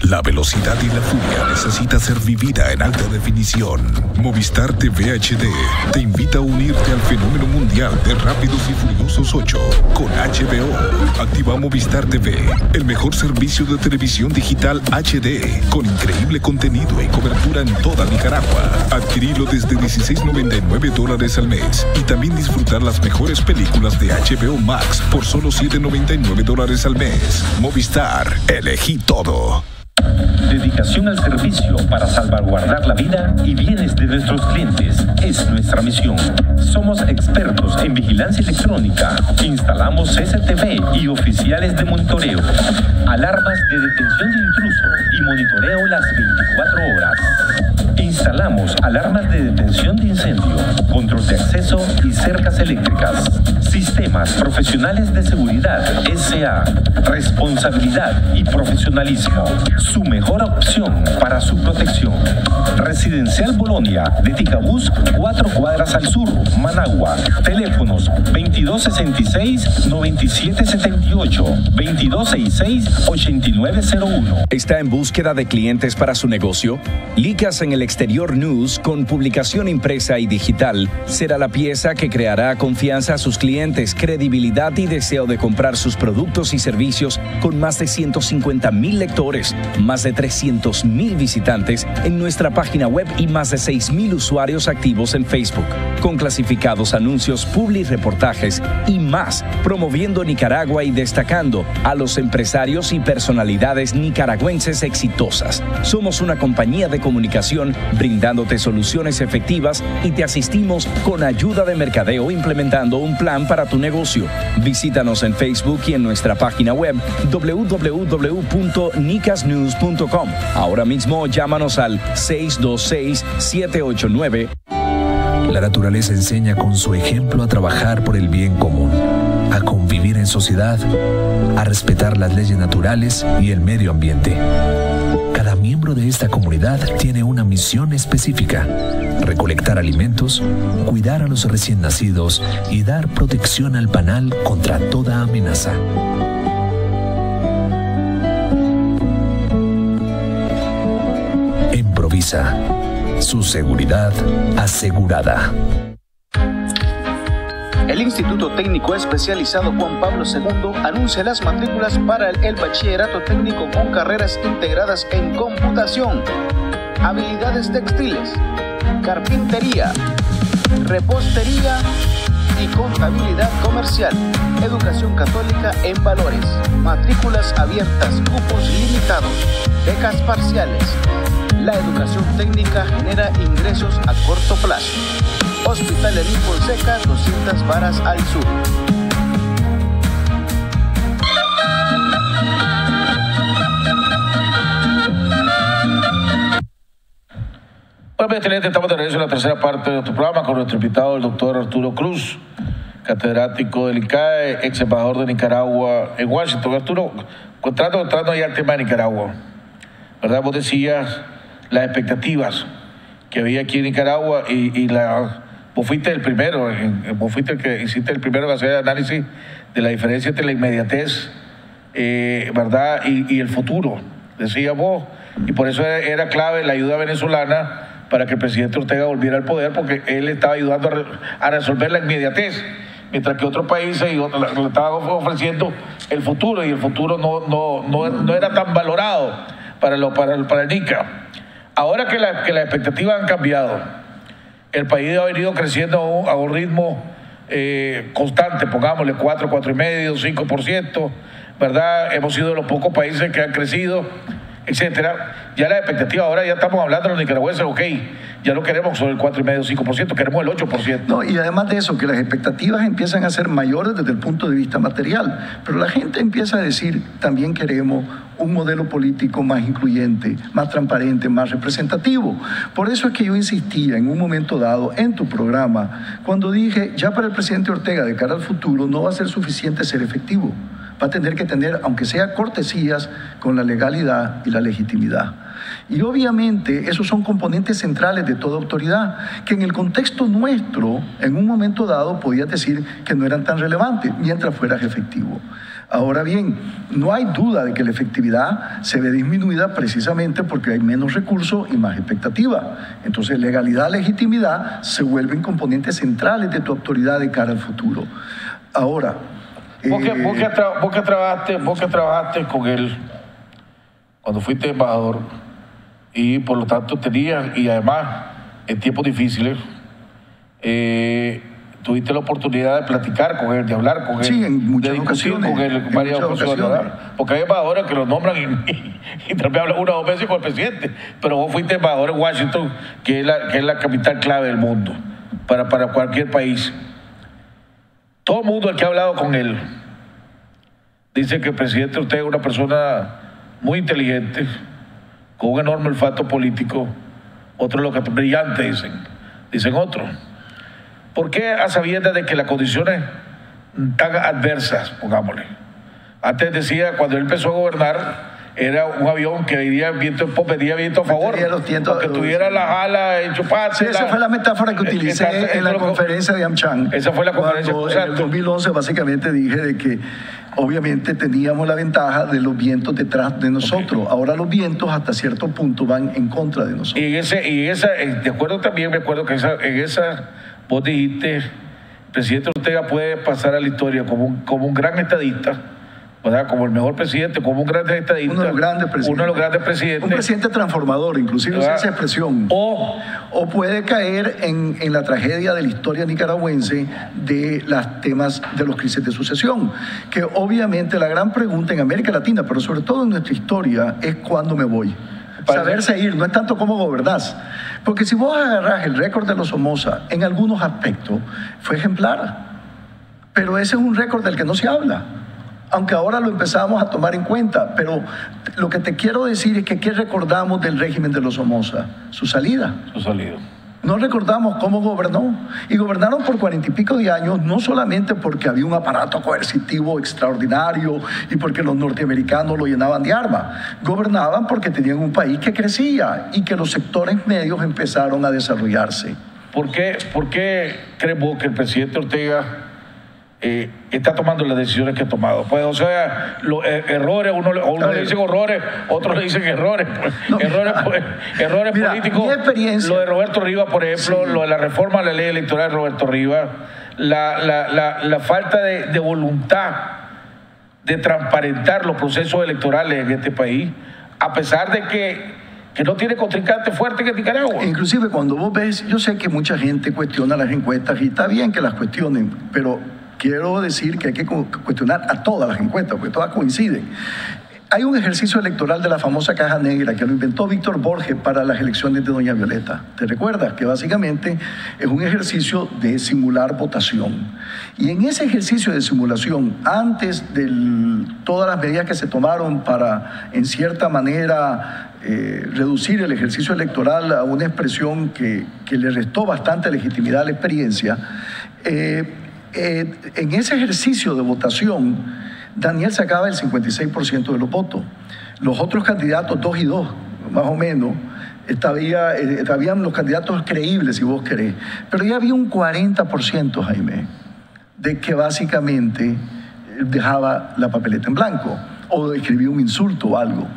La velocidad y la furia necesita ser vivida en alta definición. Movistar TV HD te invita a unirte al fenómeno mundial de Rápidos y Furiosos 8 con HBO. Activa Movistar TV, el mejor servicio de televisión digital HD, con increíble contenido y cobertura en toda Nicaragua. Adquirilo desde $16.99 al mes y también disfrutar las mejores películas de HBO Max por solo $7.99 al mes. Movistar, elegí todo. Dedicación al servicio para salvaguardar la vida y bienes de nuestros clientes es nuestra misión. Somos expertos en vigilancia electrónica. Instalamos CCTV y oficiales de monitoreo, alarmas de detención de intruso y monitoreo las 24 horas. Instalamos alarmas de detención de incendio, control de acceso y cercas eléctricas. Sistemas Profesionales de Seguridad S.A. Responsabilidad y profesionalismo. Su mejor opción para su protección. Residencial Bolonia de Ticabús, 4 cuadras al sur, Managua. Teléfonos 2266-9778, 2266-8901. ¿Está en búsqueda de clientes para su negocio? Licas en el Exterior News, con publicación impresa y digital, será la pieza que creará confianza a sus clientes, credibilidad y deseo de comprar sus productos y servicios, con más de 150,000 lectores, más de 300,000 visitantes en nuestra página web y más de 6,000 usuarios activos en Facebook, con clasificados anuncios, publireportajes y más, promoviendo Nicaragua y destacando a los empresarios y personalidades nicaragüenses exitosas. Somos una compañía de comunicación brindándote soluciones efectivas y te asistimos con ayuda de mercadeo implementando un plan para tu negocio. Visítanos en Facebook y en nuestra página web www.nicasnews.com. Ahora mismo llámanos al 626-789. La naturaleza enseña con su ejemplo a trabajar por el bien común, a convivir en sociedad, a respetar las leyes naturales y el medio ambiente. Cada miembro de esta comunidad tiene una misión específica: recolectar alimentos, cuidar a los recién nacidos y dar protección al panal contra toda amenaza. Improvisa, su seguridad asegurada. El Instituto Técnico Especializado Juan Pablo II anuncia las matrículas para el bachillerato técnico con carreras integradas en computación, habilidades textiles, carpintería, repostería y contabilidad comercial, educación católica en valores, matrículas abiertas, cupos limitados, becas parciales. La educación técnica genera ingresos a corto plazo. Hospital Elín Fonseca, 200 varas al sur. Bueno, excelente, estamos de regreso en la tercera parte de nuestro programa con nuestro invitado, el doctor Arturo Cruz, catedrático del ICAE, ex embajador de Nicaragua en Washington. Arturo, entrando ya al tema de Nicaragua, ¿verdad? Vos decías las expectativas que había aquí en Nicaragua vos fuiste el primero, vos fuiste el que hiciste el primero en hacer el análisis de la diferencia entre la inmediatez, ¿verdad? Y el futuro, decías vos, y por eso era clave la ayuda venezolana para que el presidente Ortega volviera al poder, porque él estaba ayudando a resolver la inmediatez, mientras que otros países le estaban ofreciendo el futuro, y el futuro no era tan valorado para el NICA. Ahora que las expectativas han cambiado, el país ha venido creciendo a un ritmo constante, pongámosle 4,5%, 5%, ¿verdad? Hemos sido de los pocos países que han crecido, etcétera. Ya la expectativa, ahora ya estamos hablando de los nicaragüenses, ok, ya no queremos sobre el 4,5%, 5%, queremos el 8%. No, y además de eso, que las expectativas empiezan a ser mayores desde el punto de vista material, pero la gente empieza a decir, también queremos un modelo político más incluyente, más transparente, más representativo. Por eso es que yo insistía en un momento dado en tu programa, cuando dije, ya para el presidente Ortega, de cara al futuro, no va a ser suficiente ser efectivo. Va a tener que tener, aunque sea cortesías, con la legalidad y la legitimidad. Y obviamente esos son componentes centrales de toda autoridad, que en el contexto nuestro, en un momento dado, podías decir que no eran tan relevantes, mientras fueras efectivo. Ahora bien, no hay duda de que la efectividad se ve disminuida precisamente porque hay menos recursos y más expectativa. Entonces, legalidad, legitimidad se vuelven componentes centrales de tu autoridad de cara al futuro. Ahora... Vos que trabajaste con él cuando fuiste embajador y por lo tanto tenías, y además en tiempos difíciles, tuviste la oportunidad de platicar con él, de hablar con él, sí, en muchas de discutir ocasiones, con él en varias ocasiones, ¿verdad? Porque hay embajadores que los nombran y también hablan una o dos veces con el presidente, pero vos fuiste embajador en Washington, que es la capital clave del mundo para cualquier país. Todo el mundo el que ha hablado con él dice que el presidente Ortega es una persona muy inteligente, con un enorme olfato político, otros lo que brillante dicen otros. ¿Por qué a sabiendas de que las condiciones tan adversas, pongámosle? Antes decía, cuando él empezó a gobernar, era un avión que venía viento a favor, que tuviera las alas enchupadas. Sí, esa fue la metáfora que utilicé en la conferencia de AmCham. Esa fue la conferencia. En el 2011 básicamente dije de que obviamente teníamos la ventaja de los vientos detrás de nosotros. Okay. Ahora los vientos hasta cierto punto van en contra de nosotros. De acuerdo también, me acuerdo que en esa vos dijiste, el presidente Ortega puede pasar a la historia como un gran estadista, ¿verdad? Como el mejor presidente, como un gran estadista. Uno de los grandes presidentes. Un presidente transformador, inclusive usa esa expresión. O puede caer en la tragedia de la historia nicaragüense de los temas de los crisis de sucesión, que obviamente la gran pregunta en América Latina, pero sobre todo en nuestra historia, es ¿cuándo me voy? Saberse ir, no es tanto cómo gobernás. Porque si vos agarrás el récord de los Somoza, en algunos aspectos fue ejemplar, pero ese es un récord del que no se habla, aunque ahora lo empezamos a tomar en cuenta. Pero lo que te quiero decir es que ¿qué recordamos del régimen de los Somoza? Su salida. No recordamos cómo gobernó. Y gobernaron por 40 y pico de años, no solamente porque había un aparato coercitivo extraordinario y porque los norteamericanos lo llenaban de armas. Gobernaban porque tenían un país que crecía y que los sectores medios empezaron a desarrollarse. ¿Por qué crees vos que el presidente Ortega está tomando las decisiones que ha tomado? Pues, o sea, los errores, uno le dicen horrores, otros le dicen errores. Errores políticos. Mi experiencia. Lo de Roberto Rivas, por ejemplo, lo de la reforma a la ley electoral de Roberto Rivas, la falta de voluntad de transparentar los procesos electorales en este país, a pesar de que no tiene contrincante fuerte en Nicaragua. Inclusive cuando vos ves, yo sé que mucha gente cuestiona las encuestas y está bien que las cuestionen, pero quiero decir que hay que cuestionar a todas las encuestas, porque todas coinciden. Hay un ejercicio electoral de la famosa caja negra que lo inventó Víctor Borges para las elecciones de Doña Violeta. ¿Te recuerdas? Que básicamente es un ejercicio de simular votación. Y en ese ejercicio de simulación, antes de todas las medidas que se tomaron para, en cierta manera, reducir el ejercicio electoral a una expresión que le restó bastante legitimidad a la experiencia, en ese ejercicio de votación, Daniel sacaba el 56% de los votos. Los otros candidatos, 2 y 2, más o menos, habían los candidatos creíbles, si vos querés. Pero ya había un 40%, Jaime, de que básicamente dejaba la papeleta en blanco o escribía un insulto o algo.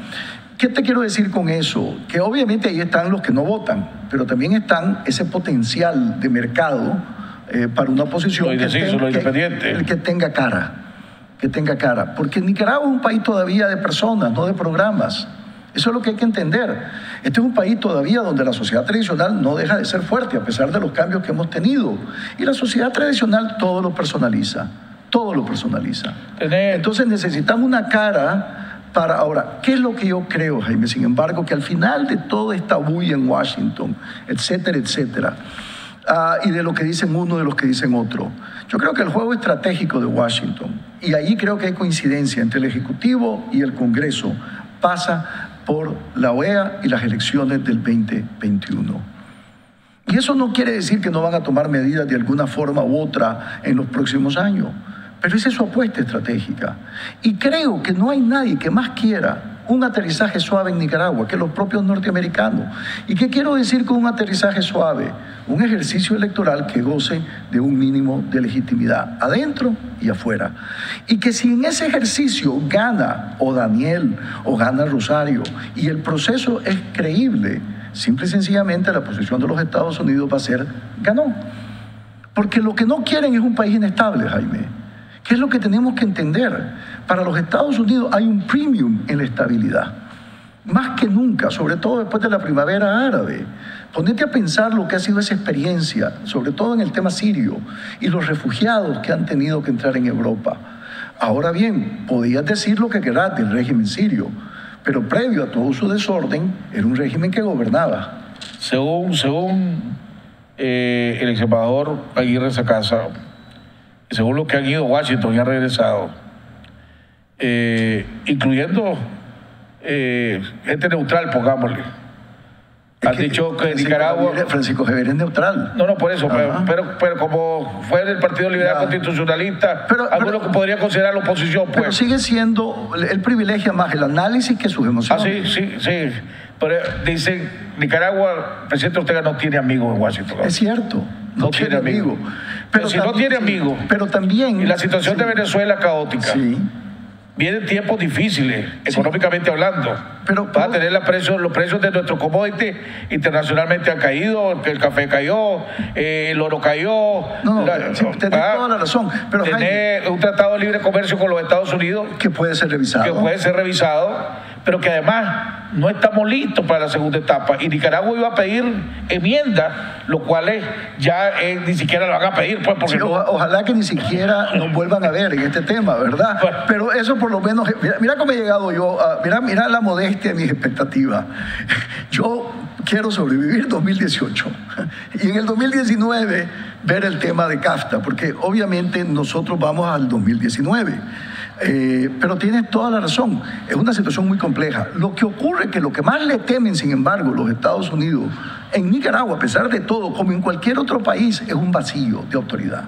¿Qué te quiero decir con eso? Que obviamente ahí están los que no votan, pero también están ese potencial de mercado para una posición que tenga cara. Porque Nicaragua es un país todavía de personas, no de programas. Eso es lo que hay que entender. Este es un país todavía donde la sociedad tradicional no deja de ser fuerte, a pesar de los cambios que hemos tenido. Y la sociedad tradicional todo lo personaliza. Entonces necesitamos una cara para... Ahora, ¿qué es lo que yo creo, Jaime? Sin embargo, que al final de toda esta bulla en Washington, etcétera, etcétera, y de lo que dicen uno, de los que dicen otro, yo creo que el juego estratégico de Washington, y ahí creo que hay coincidencia entre el Ejecutivo y el Congreso, pasa por la OEA y las elecciones del 2021. Y eso no quiere decir que no van a tomar medidas de alguna forma u otra en los próximos años, pero esa es su apuesta estratégica. Y creo que no hay nadie que más quiera un aterrizaje suave en Nicaragua que los propios norteamericanos. ¿Y qué quiero decir con un aterrizaje suave? Un ejercicio electoral que goce de un mínimo de legitimidad adentro y afuera. Y que si en ese ejercicio gana o Daniel o gana Rosario y el proceso es creíble, simple y sencillamente la posición de los Estados Unidos va a ser ganó. Porque lo que no quieren es un país inestable, Jaime. ¿Qué es lo que tenemos que entender? Para los Estados Unidos hay un premium en la estabilidad. Más que nunca, sobre todo después de la primavera árabe. Ponete a pensar lo que ha sido esa experiencia, sobre todo en el tema sirio, y los refugiados que han tenido que entrar en Europa. Ahora bien, podías decir lo que querás del régimen sirio, pero previo a todo su desorden, era un régimen que gobernaba. Según el ex embajador Aguirre Sacasa, según los que han ido a Washington y han regresado, incluyendo gente neutral, pongámosle, han dicho que Nicaragua... Francisco Javier es neutral. No, por eso, pero como fue del Partido Liberal Constitucionalista, algunos que podrían considerar la oposición, pues. Pero sigue siendo, él privilegia más el análisis que sus emociones. Sí. Pero dicen, Nicaragua, el presidente Ortega no tiene amigos en Washington. Es cierto, no tiene amigos. Pero si no tiene amigos, pero también... Y la situación de Venezuela caótica. Sí. Vienen tiempos difíciles, económicamente hablando. Pero vas a tener los precios de nuestros commodities internacionalmente han caído, el café cayó, el oro cayó. Tenés toda la razón. Pero tener un tratado de libre comercio con los Estados Unidos que puede ser revisado. Pero que además no estamos listos para la segunda etapa. Y Nicaragua iba a pedir enmienda, lo cual ya ni siquiera lo van a pedir. Pues, porque ojalá que ni siquiera nos vuelvan a ver en este tema, ¿verdad? Pero eso por lo menos, mira cómo he llegado yo, mira la modestia de mis expectativas. Yo quiero sobrevivir 2018 y en el 2019 ver el tema de CAFTA, porque obviamente nosotros vamos al 2019. Pero tienes toda la razón, es una situación muy compleja. Lo que ocurre es que lo que más le temen, sin embargo, los Estados Unidos en Nicaragua, a pesar de todo, como en cualquier otro país, es un vacío de autoridad,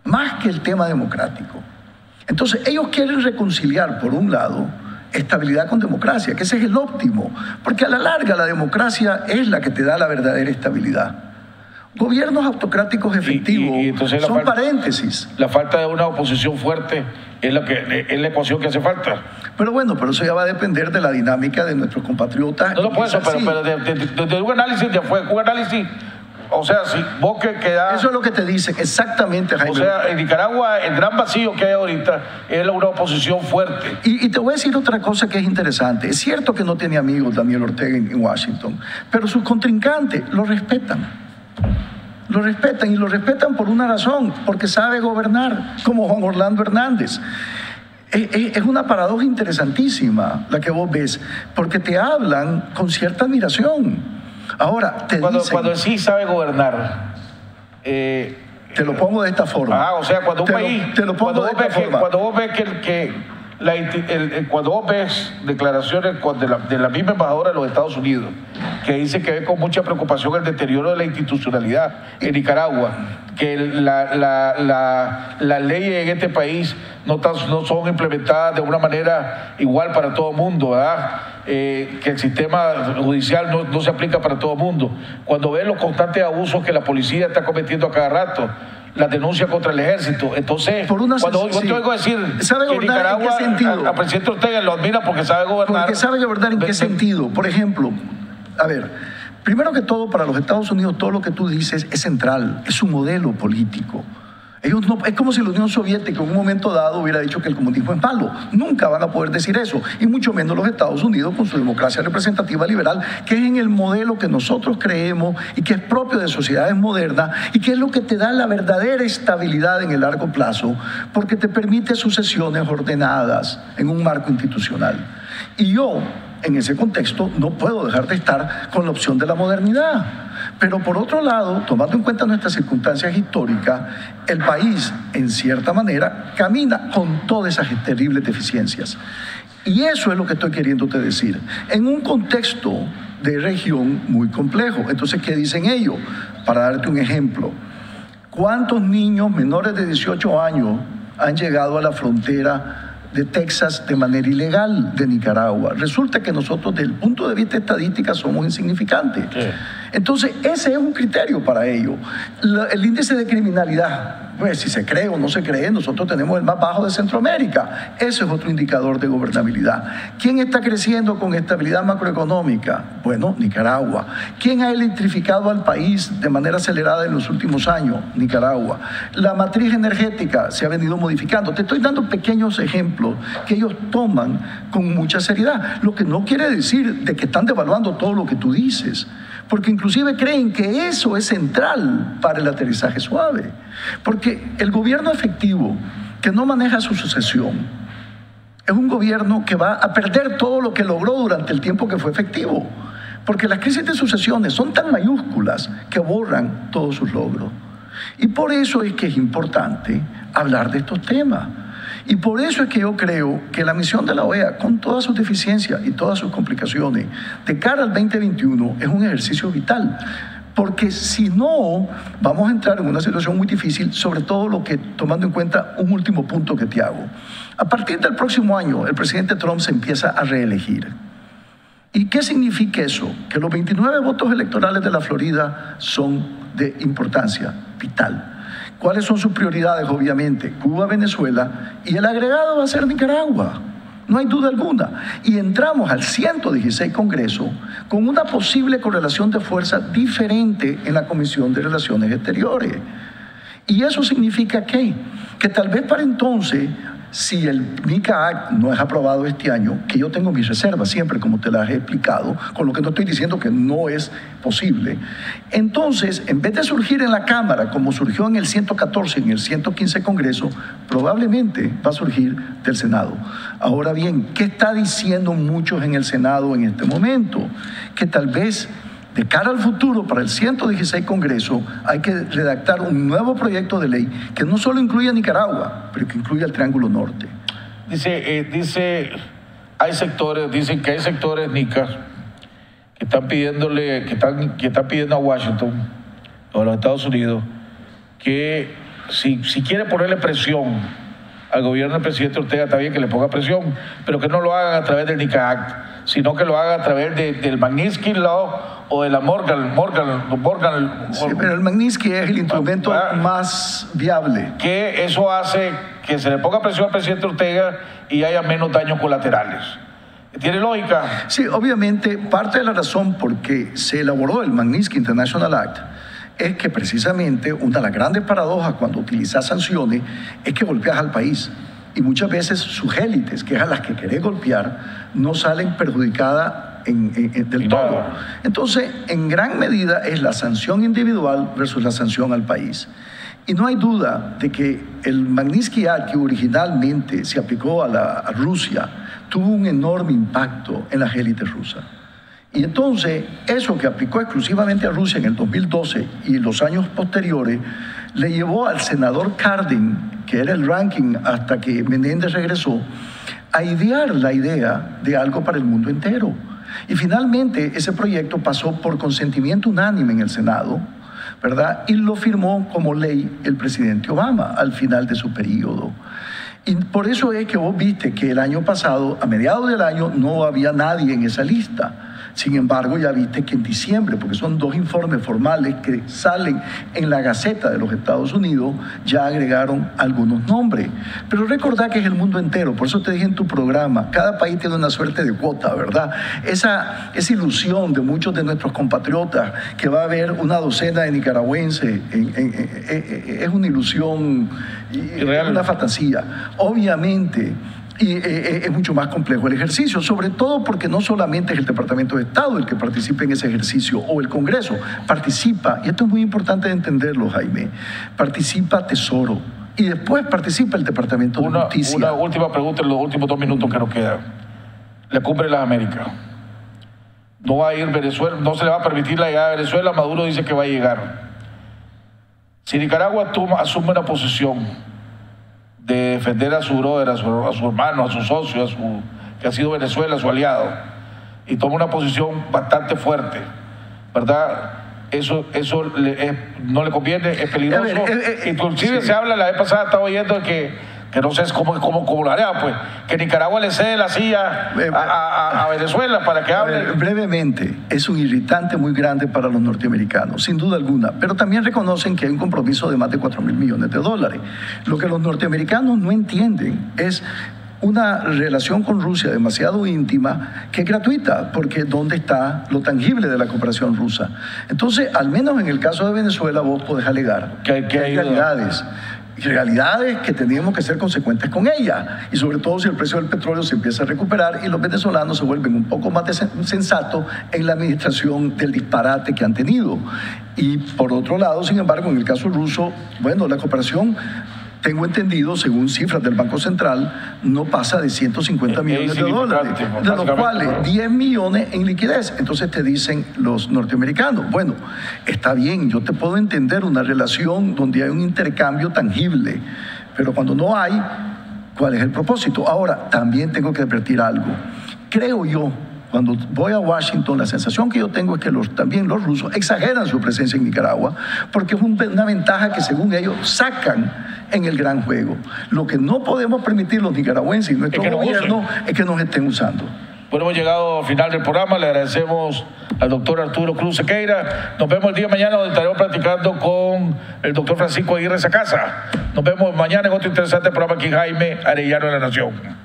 más que el tema democrático. Entonces ellos quieren reconciliar, por un lado, estabilidad con democracia, que ese es el óptimo, porque a la larga la democracia es la que te da la verdadera estabilidad. Gobiernos autocráticos efectivos son paréntesis. La falta de una oposición fuerte es la ecuación que hace falta. Pero eso ya va a depender de la dinámica de nuestros compatriotas. No lo puede ser, pero de un análisis ya fue, un análisis. O sea, si vos que queda... Eso es lo que te dicen, exactamente, Jaime. O sea, en Nicaragua, el gran vacío que hay ahorita es una oposición fuerte. Y te voy a decir otra cosa que es interesante. Es cierto que no tiene amigos Daniel Ortega en Washington, pero sus contrincantes lo respetan. Lo respetan, y lo respetan por una razón, porque sabe gobernar, como Juan Orlando Hernández. Es una paradoja interesantísima la que vos ves, porque te hablan con cierta admiración. Ahora, cuando sí sabe gobernar, te lo pongo de esta forma. O sea, cuando un país... Cuando vos ves cuando vos ves declaraciones de la misma embajadora de los Estados Unidos, que dice que ve con mucha preocupación el deterioro de la institucionalidad en Nicaragua, que las leyes en este país no son implementadas de una manera igual para todo el mundo, ¿verdad? Que el sistema judicial no se aplica para todo el mundo. Cuando ves los constantes abusos que la policía está cometiendo a cada rato, las denuncias contra el ejército. Entonces, cuando yo tengo que decir que Nicaragua, al presidente Ortega lo admira porque sabe gobernar. Porque sabe gobernar en qué sentido. Por ejemplo, primero que todo, para los Estados Unidos, todo lo que tú dices es central, es su modelo político. Ellos no, es como si la Unión Soviética en un momento dado hubiera dicho que el comunismo es malo. Nunca van a poder decir eso, y mucho menos los Estados Unidos con su democracia representativa liberal, que es en el modelo que nosotros creemos y que es propio de sociedades modernas y que es lo que te da la verdadera estabilidad en el largo plazo, porque te permite sucesiones ordenadas en un marco institucional. Y yo, en ese contexto, no puedo dejar de estar con la opción de la modernidad. Pero por otro lado, tomando en cuenta nuestras circunstancias históricas, el país, en cierta manera, camina con todas esas terribles deficiencias. Y eso es lo que estoy queriéndote decir. En un contexto de región muy complejo. Entonces, ¿qué dicen ellos? Para darte un ejemplo, ¿cuántos niños menores de 18 años han llegado a la frontera de Texas de manera ilegal de Nicaragua. Resulta que nosotros, desde el punto de vista estadística, somos insignificantes. Sí. Entonces, ese es un criterio para ello. El índice de criminalidad, pues si se cree o no se cree, nosotros tenemos el más bajo de Centroamérica. Ese es otro indicador de gobernabilidad. ¿Quién está creciendo con estabilidad macroeconómica? Bueno, Nicaragua. ¿Quién ha electrificado al país de manera acelerada en los últimos años? Nicaragua. La matriz energética se ha venido modificando. Te estoy dando pequeños ejemplos que ellos toman con mucha seriedad, lo que no quiere decir de que están devaluando todo lo que tú dices, porque inclusive creen que eso es central para el aterrizaje suave, porque el gobierno efectivo que no maneja su sucesión es un gobierno que va a perder todo lo que logró durante el tiempo que fue efectivo, porque las crisis de sucesiones son tan mayúsculas que borran todos sus logros. Y por eso es que es importante hablar de estos temas. Y por eso es que yo creo que la misión de la OEA, con todas sus deficiencias y todas sus complicaciones, de cara al 2021, es un ejercicio vital. Porque si no, vamos a entrar en una situación muy difícil, sobre todo lo que, tomando en cuenta un último punto que te hago. A partir del próximo año, el presidente Trump se empieza a reelegir. ¿Y qué significa eso? Que los 29 votos electorales de la Florida son de importancia vital. ¿Cuáles son sus prioridades? Obviamente, Cuba, Venezuela, y el agregado va a ser Nicaragua. No hay duda alguna. Y entramos al 116 Congreso con una posible correlación de fuerza diferente en la Comisión de Relaciones Exteriores. Y eso significa que tal vez para entonces, si el MICA Act no es aprobado este año, que yo tengo mis reservas siempre, como te las he explicado, con lo que no estoy diciendo que no es posible, entonces, en vez de surgir en la Cámara, como surgió en el 114, en el 115 Congreso, probablemente va a surgir del Senado. Ahora bien, ¿qué está diciendo muchos en el Senado en este momento? Que tal vez, de cara al futuro, para el 116 Congreso, hay que redactar un nuevo proyecto de ley que no solo incluya a Nicaragua, pero que incluya el Triángulo Norte. Dicen que hay sectores, Nica, que están pidiendo a Washington o a los Estados Unidos que si quiere ponerle presión al gobierno del presidente Ortega, está bien que le ponga presión, pero que no lo hagan a través del NICA Act, sino que lo hagan a través del Magnitsky Law o de la Morgan. Sí, pero el Magnitsky es el instrumento más viable. Que eso hace que se le ponga presión al presidente Ortega y haya menos daños colaterales. ¿Tiene lógica? Sí, obviamente, parte de la razón por qué se elaboró el Magnitsky International Act es que precisamente una de las grandes paradojas cuando utilizas sanciones es que golpeas al país. Y muchas veces sus élites, que es a las que querés golpear, no salen perjudicadas del todo. Entonces, en gran medida es la sanción individual versus la sanción al país. Y no hay duda de que el Magnitsky Act, que originalmente se aplicó a Rusia, tuvo un enorme impacto en las élites rusas. Y entonces, eso que aplicó exclusivamente a Rusia en el 2012 y los años posteriores, le llevó al senador Cardin, que era el ranking hasta que Menéndez regresó, a idear la idea de algo para el mundo entero. Y finalmente ese proyecto pasó por consentimiento unánime en el Senado, ¿verdad? Y lo firmó como ley el presidente Obama al final de su periodo. Y por eso es que vos viste que el año pasado, a mediados del año, no había nadie en esa lista. Sin embargo, ya viste que en diciembre, porque son 2 informes formales que salen en la Gaceta de los Estados Unidos, ya agregaron algunos nombres. Pero recordá que es el mundo entero, por eso te dije en tu programa, cada país tiene una suerte de cuota, ¿verdad? Esa ilusión de muchos de nuestros compatriotas que va a haber una docena de nicaragüenses, es una ilusión, es una fantasía. Obviamente, y es mucho más complejo el ejercicio, sobre todo porque no solamente es el Departamento de Estado el que participa en ese ejercicio o el Congreso, participa, y esto es muy importante de entenderlo, Jaime, participa Tesoro y después participa el Departamento de Justicia. Una última pregunta en los últimos 2 minutos que nos quedan. La Cumbre de las Américas. No va a ir Venezuela, no se le va a permitir la llegada de Venezuela, Maduro dice que va a llegar. Si Nicaragua asume una posición de defender a su brother, a su hermano, a su socio, que ha sido Venezuela, su aliado, y toma una posición bastante fuerte, ¿verdad? Eso no le conviene, es peligroso. Inclusive sí. Se habla, la vez pasada estaba oyendo que que no sé cómo lo hará, pues, que Nicaragua le cede la silla a Venezuela para que hable. Brevemente, es un irritante muy grande para los norteamericanos, sin duda alguna, pero también reconocen que hay un compromiso de más de $4.000 millones. Lo que los norteamericanos no entienden es una relación con Rusia demasiado íntima que es gratuita, porque ¿dónde está lo tangible de la cooperación rusa? Entonces, al menos en el caso de Venezuela, vos podés alegar que hay realidades que teníamos que ser consecuentes con ellas, y sobre todo si el precio del petróleo se empieza a recuperar y los venezolanos se vuelven un poco más sensatos en la administración del disparate que han tenido. Y por otro lado, sin embargo, en el caso ruso, bueno, la cooperación, tengo entendido, según cifras del Banco Central, no pasa de 150 millones de dólares, de los cuales 10 millones en liquidez. Entonces te dicen los norteamericanos, bueno, está bien, yo te puedo entender una relación donde hay un intercambio tangible, pero cuando no hay, ¿cuál es el propósito? Ahora, también tengo que advertir algo. Creo yo, cuando voy a Washington, la sensación que yo tengo es que también los rusos exageran su presencia en Nicaragua, porque es una ventaja que según ellos sacan en el gran juego. Lo que no podemos permitir los nicaragüenses y nuestro gobierno es que nos estén usando. Bueno, hemos llegado al final del programa. Le agradecemos al doctor Arturo Cruz Sequeira. Nos vemos el día de mañana, donde estaremos platicando con el doctor Francisco Aguirre Sacasa. Nos vemos mañana en otro interesante programa aquí, Jaime Arellano de la Nación.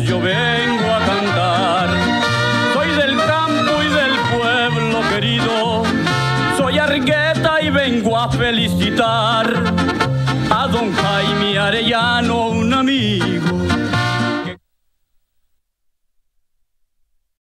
Yo vengo a cantar, soy del campo y del pueblo querido, soy Argueta y vengo a felicitar a don Jaime Arellano, un amigo